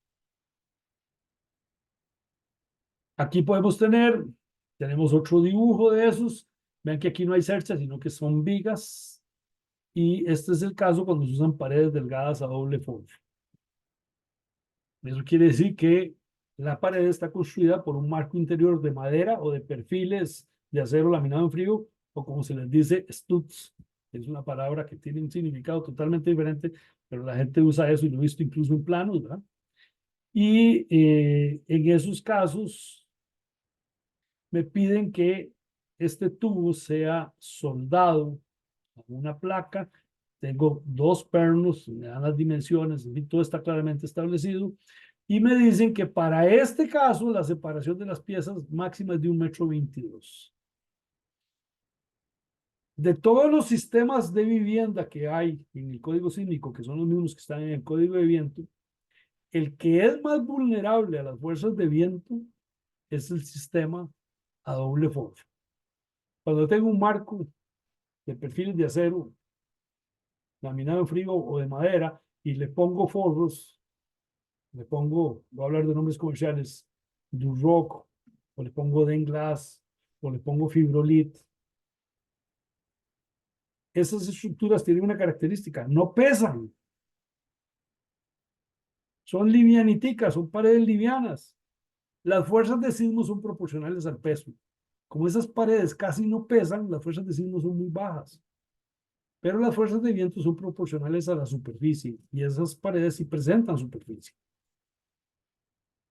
Aquí tenemos otro dibujo de esos. Vean que aquí no hay cerchas, sino que son vigas. Y este es el caso cuando se usan paredes delgadas a doble fondo. Eso quiere decir que la pared está construida por un marco interior de madera o de perfiles de acero laminado en frío, o como se les dice, studs. Es una palabra que tiene un significado totalmente diferente, pero la gente usa eso y lo he visto incluso en planos, ¿verdad? Y en esos casos me piden que este tubo sea soldado a una placa. Tengo 2 pernos, me dan las dimensiones, todo está claramente establecido. Y me dicen que para este caso la separación de las piezas máxima es de 1,22 m. De todos los sistemas de vivienda que hay en el Código Sísmico, que son los mismos que están en el Código de Viento, el que es más vulnerable a las fuerzas de viento es el sistema a doble forro. Cuando tengo un marco de perfiles de acero, laminado en frío o de madera, y le pongo forros, voy a hablar de nombres comerciales, Duroc, o le pongo Denglass, o le pongo Fibrolit. Esas estructuras tienen una característica, no pesan. Son livianiticas, son paredes livianas. Las fuerzas de sismo son proporcionales al peso. Como esas paredes casi no pesan, las fuerzas de sismo son muy bajas. Pero las fuerzas de viento son proporcionales a la superficie y esas paredes sí presentan superficie.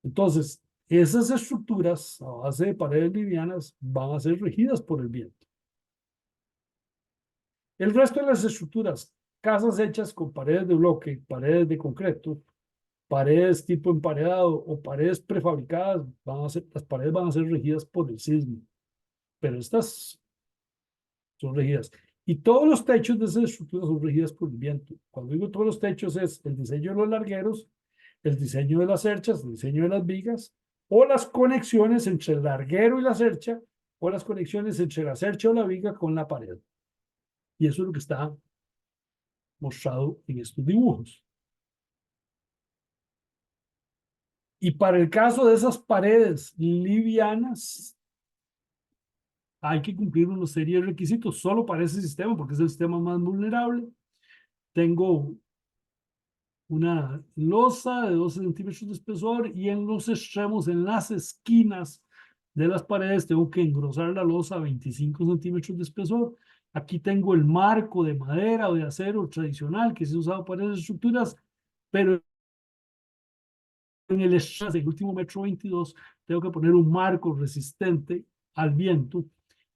Entonces, esas estructuras a base de paredes livianas van a ser regidas por el viento. El resto de las estructuras, casas hechas con paredes de bloque, paredes de concreto, paredes tipo emparedado o paredes prefabricadas, las paredes van a ser regidas por el sismo. Pero estas son regidas. Y todos los techos de esas estructuras son regidas por el viento. Cuando digo todos los techos es el diseño de los largueros, el diseño de las cerchas, el diseño de las vigas, o las conexiones entre el larguero y la cercha, o las conexiones entre la cercha o la viga con la pared. Y eso es lo que está mostrado en estos dibujos. Y para el caso de esas paredes livianas, hay que cumplir una serie de requisitos solo para ese sistema, porque es el sistema más vulnerable. Tengo una losa de 12 centímetros de espesor y en los extremos, en las esquinas de las paredes, tengo que engrosar la losa a 25 centímetros de espesor. Aquí tengo el marco de madera o de acero tradicional que se ha usado para esas estructuras, pero en el último 1,22 m tengo que poner un marco resistente al viento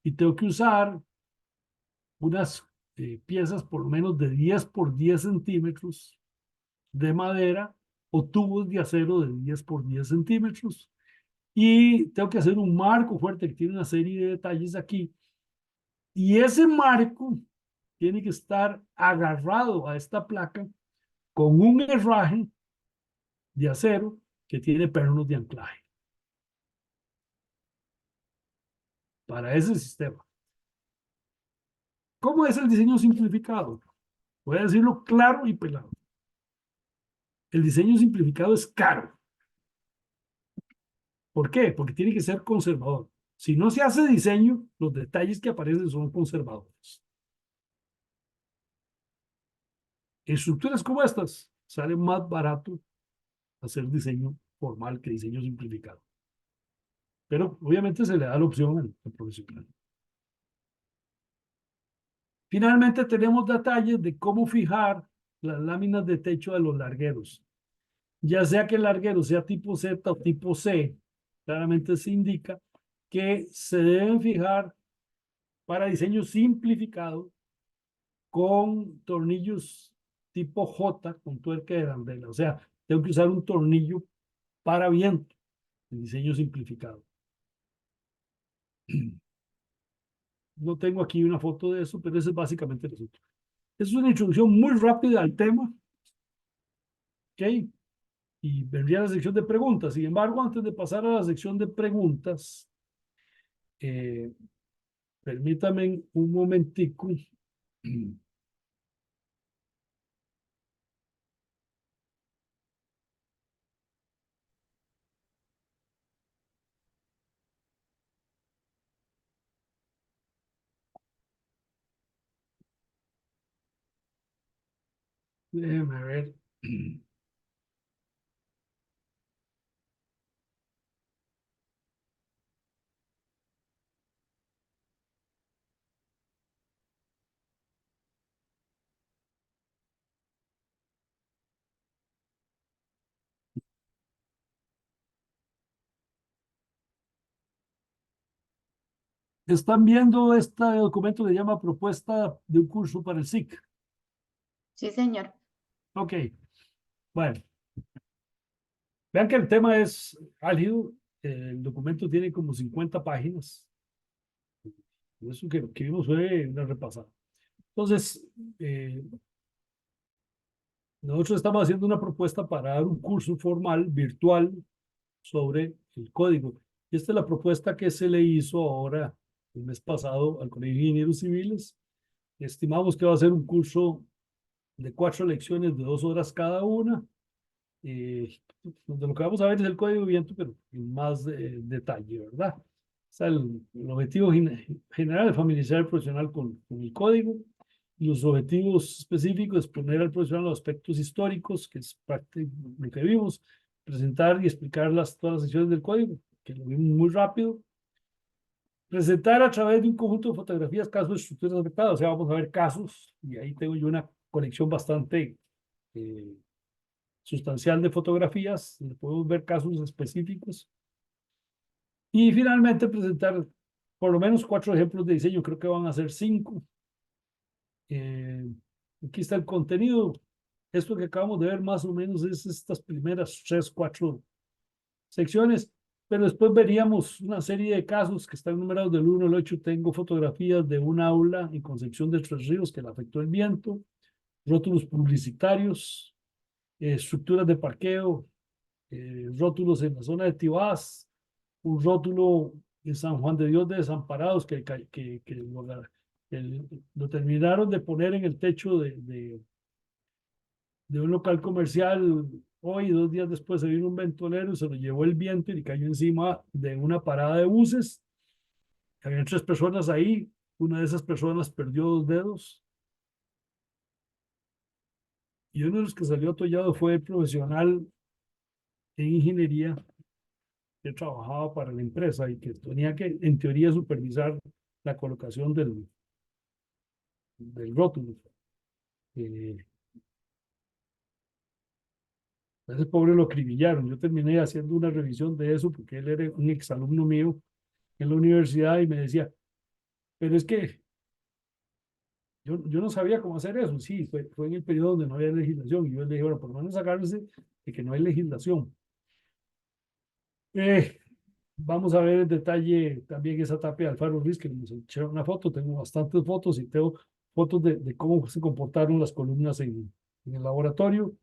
y tengo que usar unas piezas por lo menos de 10 por 10 centímetros de madera o tubos de acero de 10 por 10 centímetros. Y tengo que hacer un marco fuerte que tiene una serie de detalles aquí. Y ese marco tiene que estar agarrado a esta placa con un herraje de acero que tiene pernos de anclaje. Para ese sistema. ¿Cómo es el diseño simplificado? Voy a decirlo claro y pelado. El diseño simplificado es caro. ¿Por qué? Porque tiene que ser conservador. Si no se hace diseño, los detalles que aparecen son conservadores. Estructuras como estas salen más barato hacer diseño formal que diseño simplificado. Pero obviamente se le da la opción al profesional. Finalmente tenemos detalles de cómo fijar las láminas de techo de los largueros. Ya sea que el larguero sea tipo Z o tipo C, claramente se indica que se deben fijar para diseño simplificado con tornillos tipo J con tuerca de arandela. O sea, tengo que usar un tornillo para viento, el diseño simplificado. No tengo aquí una foto de eso, pero ese es básicamente el asunto. Es una introducción muy rápida al tema. ¿Ok? Y vendría la sección de preguntas. Sin embargo, antes de pasar a la sección de preguntas, permítame un momentico. Déjeme ver. Están viendo este documento que se llama Propuesta de un curso para el SIC. Sí, señor. Ok. Bueno. Vean que el tema es álgido. El documento tiene como 50 páginas. Eso que vimos fue una repasada. Entonces, nosotros estamos haciendo una propuesta para dar un curso formal, virtual, sobre el código. Y esta es la propuesta que se le hizo ahora, el mes pasado, al Colegio de Ingenieros Civiles. Estimamos que va a ser un curso de 4 lecciones de 2 horas cada una, donde lo que vamos a ver es el código viento, pero en más detalle, ¿verdad? O sea, el objetivo general es familiarizar al profesional con el código, y los objetivos específicos es poner al profesional los aspectos históricos, que es parte de lo que vimos, presentar y explicar todas las secciones del código, que lo vimos muy rápido, presentar a través de un conjunto de fotografías casos de estructuras afectadas, o sea, vamos a ver casos, y ahí tengo yo una colección bastante sustancial de fotografías, donde podemos ver casos específicos. Y finalmente presentar por lo menos 4 ejemplos de diseño, creo que van a ser 5. Aquí está el contenido. Esto que acabamos de ver más o menos es estas primeras 3, 4 secciones, pero después veríamos una serie de casos que están numerados del 1 al 8. Tengo fotografías de un aula en Concepción de Tres Ríos que le afectó el viento, rótulos publicitarios, estructuras de parqueo, rótulos en la zona de Tibás, un rótulo en San Juan de Dios de Desamparados lo terminaron de poner en el techo de un local comercial. Hoy, 2 días después, se vino un ventolero, se lo llevó el viento y cayó encima de una parada de buses. Habían 3 personas ahí. Una de esas personas perdió 2 dedos. Y uno de los que salió atollado fue el profesional en ingeniería que trabajaba para la empresa y que tenía que, en teoría, supervisar la colocación del rótulo. A ese pobre lo acribillaron. Yo terminé haciendo una revisión de eso porque él era un exalumno mío en la universidad y me decía, pero es que yo no sabía cómo hacer eso. Sí, fue en el periodo donde no había legislación. Y yo le dije, bueno, por lo menos agárrese de que no hay legislación. Vamos a ver en detalle también esa tapia de Alfaro Ruiz, que nos echaron una foto. Tengo bastantes fotos y tengo fotos de cómo se comportaron las columnas en el laboratorio.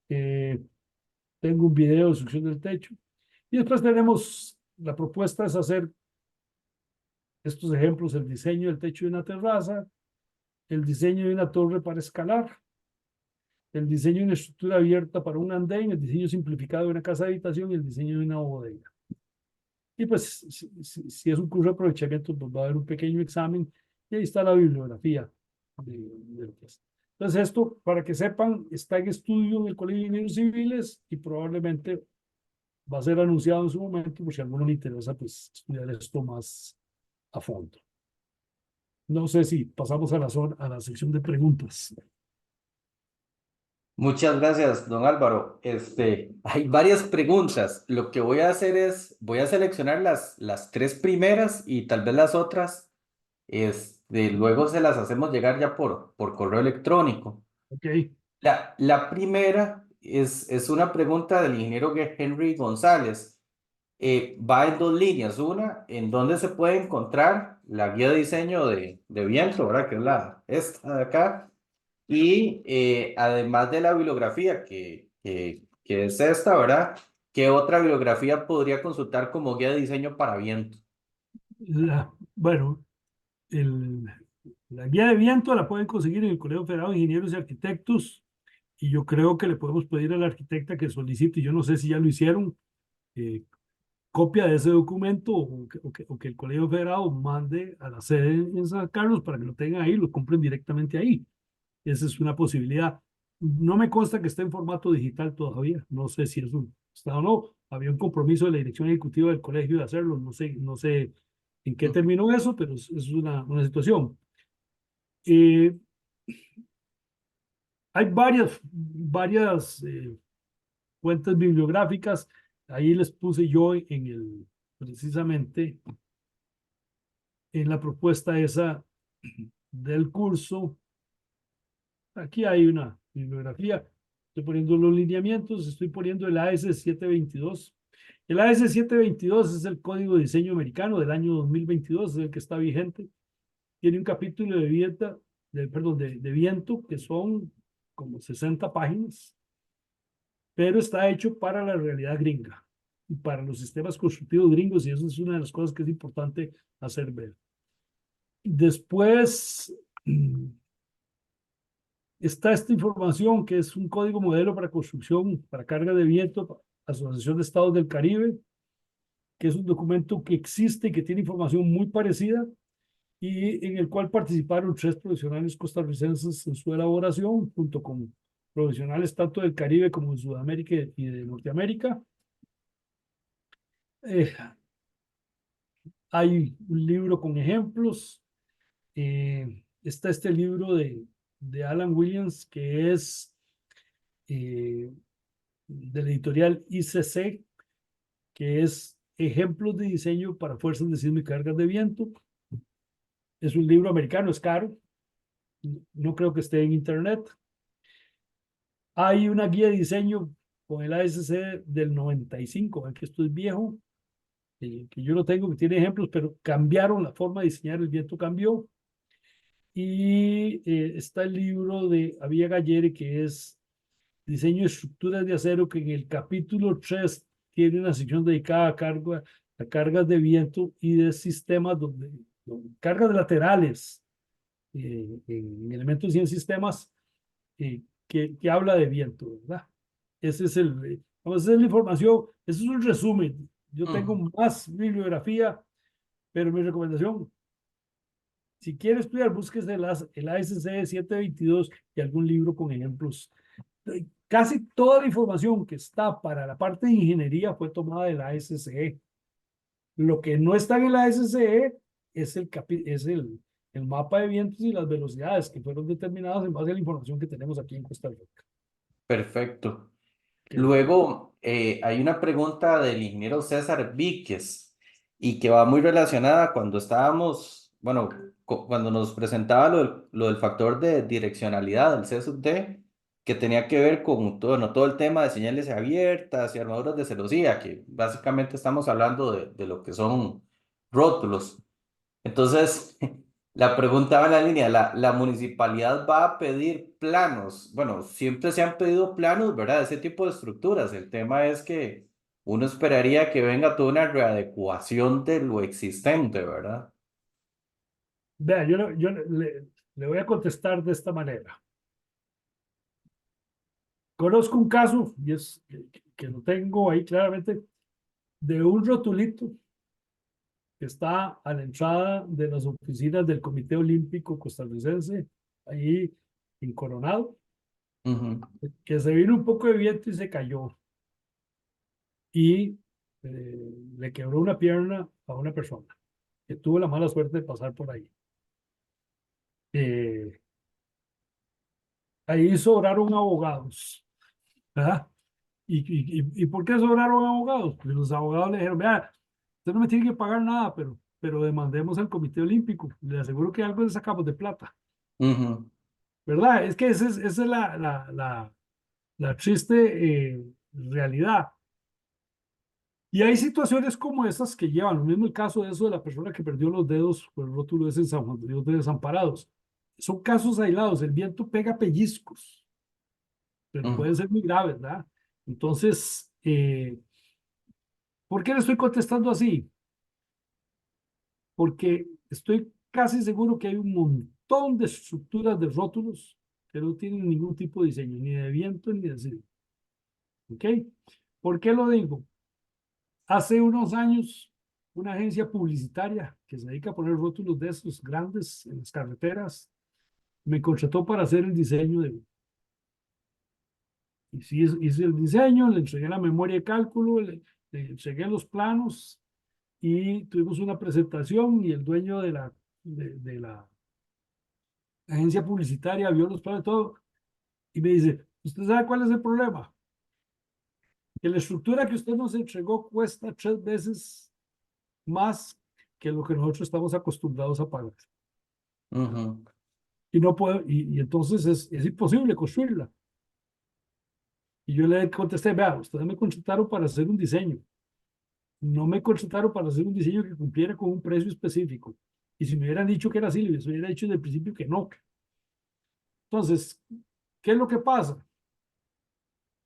Tengo un video de succión del techo. Y después tenemos, la propuesta es hacer estos ejemplos: el diseño del techo de una terraza, el diseño de una torre para escalar, el diseño de una estructura abierta para un andén, el diseño simplificado de una casa de habitación y el diseño de una bodega. Y pues, si es un curso de aprovechamiento, pues va a haber un pequeño examen y ahí está la bibliografía de lo que es. Entonces, esto, para que sepan, está en estudio en el Colegio de Ingenieros Civiles y probablemente va a ser anunciado en su momento, por si a alguno le interesa, pues, estudiar esto más a fondo. No sé si pasamos a la sección de preguntas. Muchas gracias, don Álvaro. Hay varias preguntas. Lo que voy a hacer es, voy a seleccionar las 3 primeras y tal vez las otras, luego se las hacemos llegar ya por correo electrónico. Ok, La primera es una pregunta del ingeniero Henry González. Va en 2 líneas. Una, en dónde se puede encontrar la guía de diseño de viento, ¿verdad? Que es esta de acá. Y además de la bibliografía, que es esta, ¿verdad? ¿Qué otra bibliografía podría consultar como guía de diseño para viento? bueno, la guía de viento la pueden conseguir en el Colegio Federal de Ingenieros y Arquitectos, y yo creo que le podemos pedir a la arquitecta que solicite, yo no sé si ya lo hicieron, copia de ese documento, o que el Colegio Federal mande a la sede en San Carlos para que lo tengan ahí, lo compren directamente ahí. Esa es una posibilidad. No me consta que esté en formato digital todavía. No sé si eso está o no. Había un compromiso de la dirección ejecutiva del colegio de hacerlo. No sé en qué terminó eso, pero es una situación. Hay varias fuentes bibliográficas. Ahí les puse yo precisamente en la propuesta esa del curso. Aquí hay una bibliografía. estoy poniendo los lineamientos, estoy poniendo el AS 722. El AS 722 es el Código de Diseño Americano del año 2022, es el que está vigente. Tiene un capítulo de viento, de viento, que son como 60 páginas, pero está hecho para la realidad gringa y para los sistemas constructivos gringos, y eso es una de las cosas que es importante hacer ver. Después está esta información, que es un código modelo para construcción, para carga de viento, Asociación de Estados del Caribe, que es un documento que existe y que tiene información muy parecida, y en el cual participaron 3 profesionales costarricenses en su elaboración, junto con profesionales tanto del Caribe como de Sudamérica y de Norteamérica. Hay un libro con ejemplos. Está este libro de Alan Williams, que es de la editorial ICC, que es Ejemplos de diseño para fuerzas de sismo y cargas de viento. Es un libro americano, es caro. No creo que esté en internet. Hay una guía de diseño con el ASC del 95, aquí esto es viejo, que yo lo tengo, que tiene ejemplos, pero cambiaron la forma de diseñar, el viento cambió. Y está el libro de Avia Gallere, que es Diseño de estructuras de acero, que en el capítulo 3 tiene una sección dedicada a cargas de viento y de sistemas donde cargas laterales en elementos y en sistemas que habla de viento, ¿verdad? Ese es esa es la información, ese es un resumen. Yo tengo más bibliografía, pero mi recomendación, si quiere estudiar, búsquese el ASC 722 y algún libro con ejemplos. Casi toda la información que está para la parte de ingeniería fue tomada de la ASCE. Lo que no está en el ASCE es el mapa de vientos y las velocidades que fueron determinadas en base a la información que tenemos aquí en Costa Rica. Perfecto. Que- Luego, hay una pregunta del ingeniero César Víquez y que va muy relacionada cuando estábamos, bueno, cuando nos presentaba lo del factor de direccionalidad del C/D, que tenía que ver con todo, no, todo el tema de señales abiertas y armaduras de celosía, que básicamente estamos hablando de lo que son rótulos. Entonces, la pregunta va en la línea, ¿la municipalidad va a pedir planos? Bueno, siempre se han pedido planos, ¿verdad? De ese tipo de estructuras. El tema es que uno esperaría que venga toda una readecuación de lo existente, ¿verdad? Vea, yo le voy a contestar de esta manera. Conozco un caso, y es que lo tengo ahí claramente, de un rotulito que está a la entrada de las oficinas del Comité Olímpico Costarricense, ahí en Coronado, Ujú, que se vino un poco de viento y se cayó. Y le quebró una pierna a una persona que tuvo la mala suerte de pasar por ahí. Ahí sobraron abogados, ¿verdad? ¿Y por qué sobraron abogados? Porque los abogados le dijeron, vea, usted no me tiene que pagar nada, pero demandemos al Comité Olímpico. Le aseguro que algo le sacamos de plata. ujú, ¿Verdad? Es que esa es la triste realidad. Y hay situaciones como esas que llevan, lo mismo el caso de eso de la persona que perdió los dedos por el rótulo ese en San Juan de Dios de Desamparados. Son casos aislados, el viento pega pellizcos, pero ujú. pueden ser muy graves, ¿verdad? Entonces, ¿por qué le estoy contestando así? Porque estoy casi seguro que hay un montón de estructuras de rótulos que no tienen ningún tipo de diseño, ni de viento ni de sismo. ¿Ok? ¿Por qué lo digo? Hace unos años, una agencia publicitaria que se dedica a poner rótulos de esos grandes en las carreteras me contrató para hacer el diseño de. Y sí, hice el diseño, le entregué la memoria de cálculo, le entregué los planos y tuvimos una presentación y el dueño de la agencia publicitaria vio los planos y todo y me dice, ¿usted sabe cuál es el problema? Que la estructura que usted nos entregó cuesta 3 veces más que lo que nosotros estamos acostumbrados a pagar. Ujú. Y no puedo, y entonces es imposible construirla. Y yo le contesté, vea, ustedes me contrataron para hacer un diseño. No me contrataron para hacer un diseño que cumpliera con un precio específico. Y si me hubieran dicho que era así, les hubiera dicho desde el principio que no. Entonces, ¿qué es lo que pasa?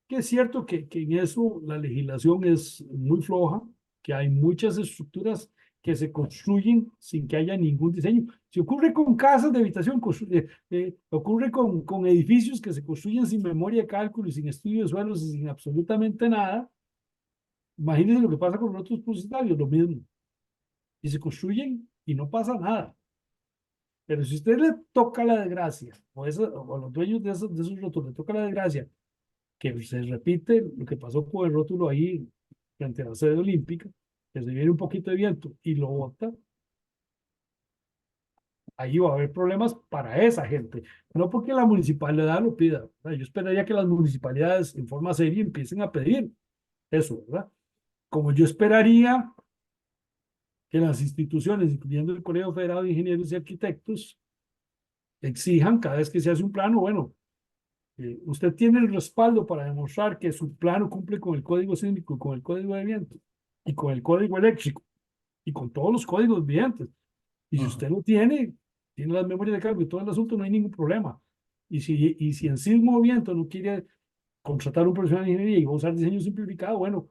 Que es cierto que en eso la legislación es muy floja, que hay muchas estructuras que se construyen sin que haya ningún diseño. Si ocurre con casas de habitación, ocurre con edificios que se construyen sin memoria de cálculo y sin estudio de suelos y sin absolutamente nada. Imagínense lo que pasa con los otros propietarios, lo mismo. Y se construyen y no pasa nada. Pero si usted le toca la desgracia, o a los dueños de esos rótulos le toca la desgracia, que se repite lo que pasó con el rótulo ahí frente a la sede olímpica, que se viene un poquito de viento y lo bota, ahí va a haber problemas para esa gente. No porque la municipalidad lo pida. ¿Verdad? Yo esperaría que las municipalidades en forma seria empiecen a pedir eso, ¿verdad? Como yo esperaría que las instituciones, incluyendo el Colegio Federado de Ingenieros y Arquitectos, exijan cada vez que se hace un plano, bueno, usted tiene el respaldo para demostrar que su plano cumple con el código sísmico, con el código de viento y con el código eléctrico y con todos los códigos vigentes. Y si usted lo tiene, tiene las memorias de cargo y todo el asunto, no hay ningún problema. Y si en sismo o viento no quiere contratar un profesional de ingeniería y va a usar diseño simplificado, bueno,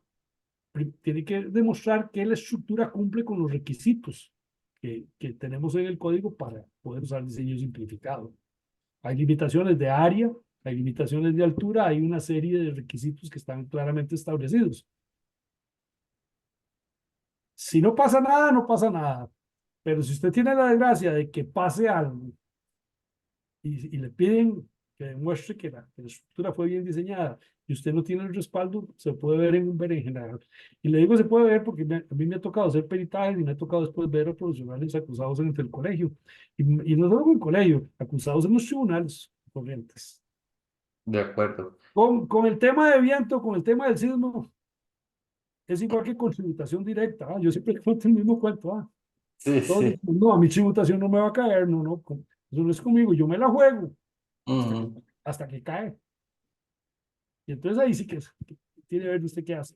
tiene que demostrar que la estructura cumple con los requisitos que tenemos en el código para poder usar diseño simplificado. Hay limitaciones de área, hay limitaciones de altura, hay una serie de requisitos que están claramente establecidos. Si no pasa nada, no pasa nada. Pero si usted tiene la desgracia de que pase algo y le piden que demuestre que la estructura fue bien diseñada y usted no tiene el respaldo, se puede ver en un berenjenal. Y le digo se puede ver porque a mí me ha tocado hacer peritajes y me ha tocado después ver a profesionales acusados en el colegio. Y no solo en el colegio, acusados en los tribunales corrientes. De acuerdo. Con el tema de viento, con el tema del sismo, es igual que con tributación directa. Yo siempre cuento el mismo cuento. Sí, Todos sí. dicen, no, a mi tributación no me va a caer, no, no, eso no es conmigo, yo me la juego Ujú. hasta que cae. Y entonces ahí sí que tiene que ver usted qué hace.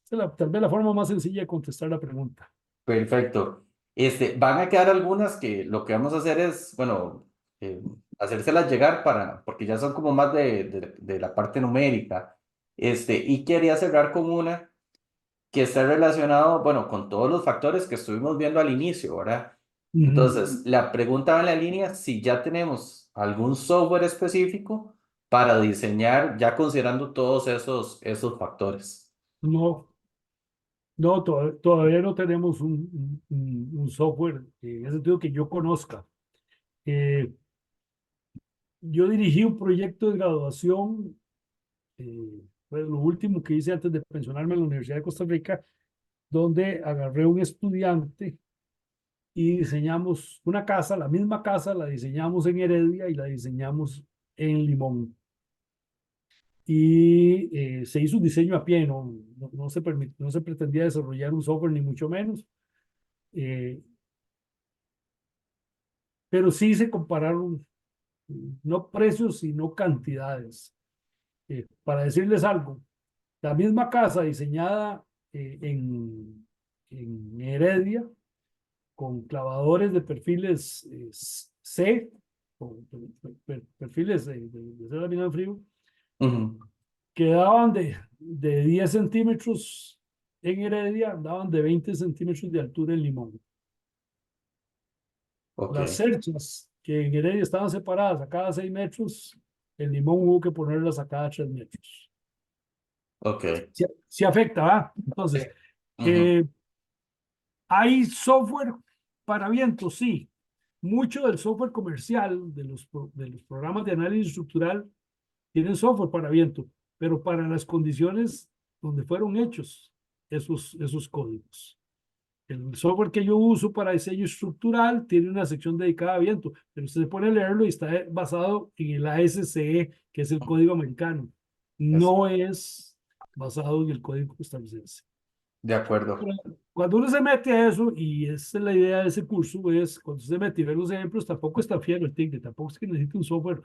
Esa es tal vez la forma más sencilla de contestar la pregunta. Perfecto. Van a quedar algunas que lo que vamos a hacer es, bueno, hacérselas llegar porque ya son como más de la parte numérica. Y quería cerrar con una que está relacionado, bueno, con todos los factores que estuvimos viendo al inicio, ¿verdad? Entonces, la pregunta va en la línea si ya tenemos algún software específico para diseñar, ya considerando todos esos factores. No, no, todavía no tenemos un software en ese sentido que yo conozca. Eh, yo dirigí un proyecto de graduación, fue lo último que hice antes de pensionarme en la Universidad de Costa Rica, donde agarré un estudiante y diseñamos una casa, la misma casa, la diseñamos en Heredia y la diseñamos en Limón. Y se hizo un diseño a pie, no se pretendía desarrollar un software ni mucho menos, pero sí se compararon no precios, sino cantidades. Para decirles algo, la misma casa diseñada en Heredia, con clavadores de perfiles C, con perfiles de acero laminado en frío, Ujú. que daban de 10 centímetros en Heredia, daban de 20 centímetros de altura en Limón. Ok, Las cerchas que en Heredia estaban separadas a cada 6 metros, en Limón hubo que ponerlas a cada 3 metros. ok. Sí afecta, ¿verdad? Entonces, Ujú. eh, ¿hay software para viento? Sí. Mucho del software comercial, de los programas de análisis estructural, tienen software para viento, pero para las condiciones donde fueron hechos esos códigos. El software que yo uso para diseño estructural tiene una sección dedicada a viento, pero usted se pone a leerlo y está basado en el ASCE, que es el código americano. Es- No es basado en el código costarricense. De acuerdo. Cuando uno se mete a eso, y esa es la idea de ese curso, es cuando se mete y ve los ejemplos, tampoco está fiero el tigre, tampoco es que necesite un software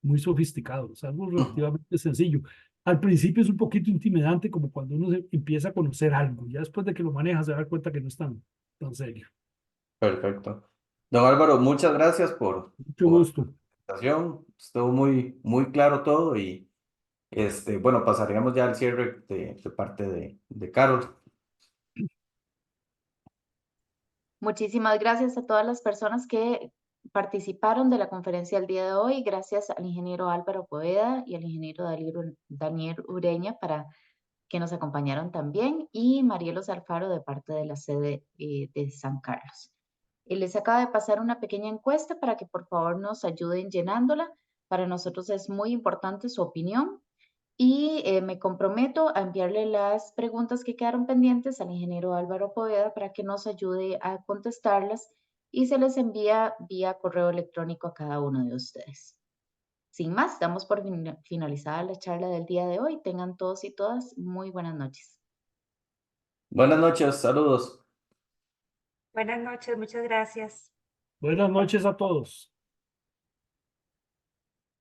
muy sofisticado, es algo Ujú. relativamente sencillo. al principio es un poquito intimidante, como cuando uno empieza a conocer algo. Ya después de que lo maneja se da cuenta que no es tan serio. Perfecto. Don Álvaro, muchas gracias Mucho por gusto. la presentación. Estuvo muy claro todo y bueno, pasaríamos ya al cierre de parte de Carol. Muchísimas gracias a todas las personas que participaron de la conferencia el día de hoy. Gracias al ingeniero Álvaro Poveda y al ingeniero Daniel Ureña que nos acompañaron también, y Marielos Alfaro de parte de la sede de San Carlos. Les acaba de pasar una pequeña encuesta para que por favor nos ayuden llenándola. Para nosotros es muy importante su opinión y me comprometo a enviarle las preguntas que quedaron pendientes al ingeniero Álvaro Poveda para que nos ayude a contestarlas y se les envía vía correo electrónico a cada uno de ustedes. Sin más, damos por finalizada la charla del día de hoy. Tengan todos y todas muy buenas noches. Buenas noches, saludos. Buenas noches, muchas gracias. Buenas noches a todos.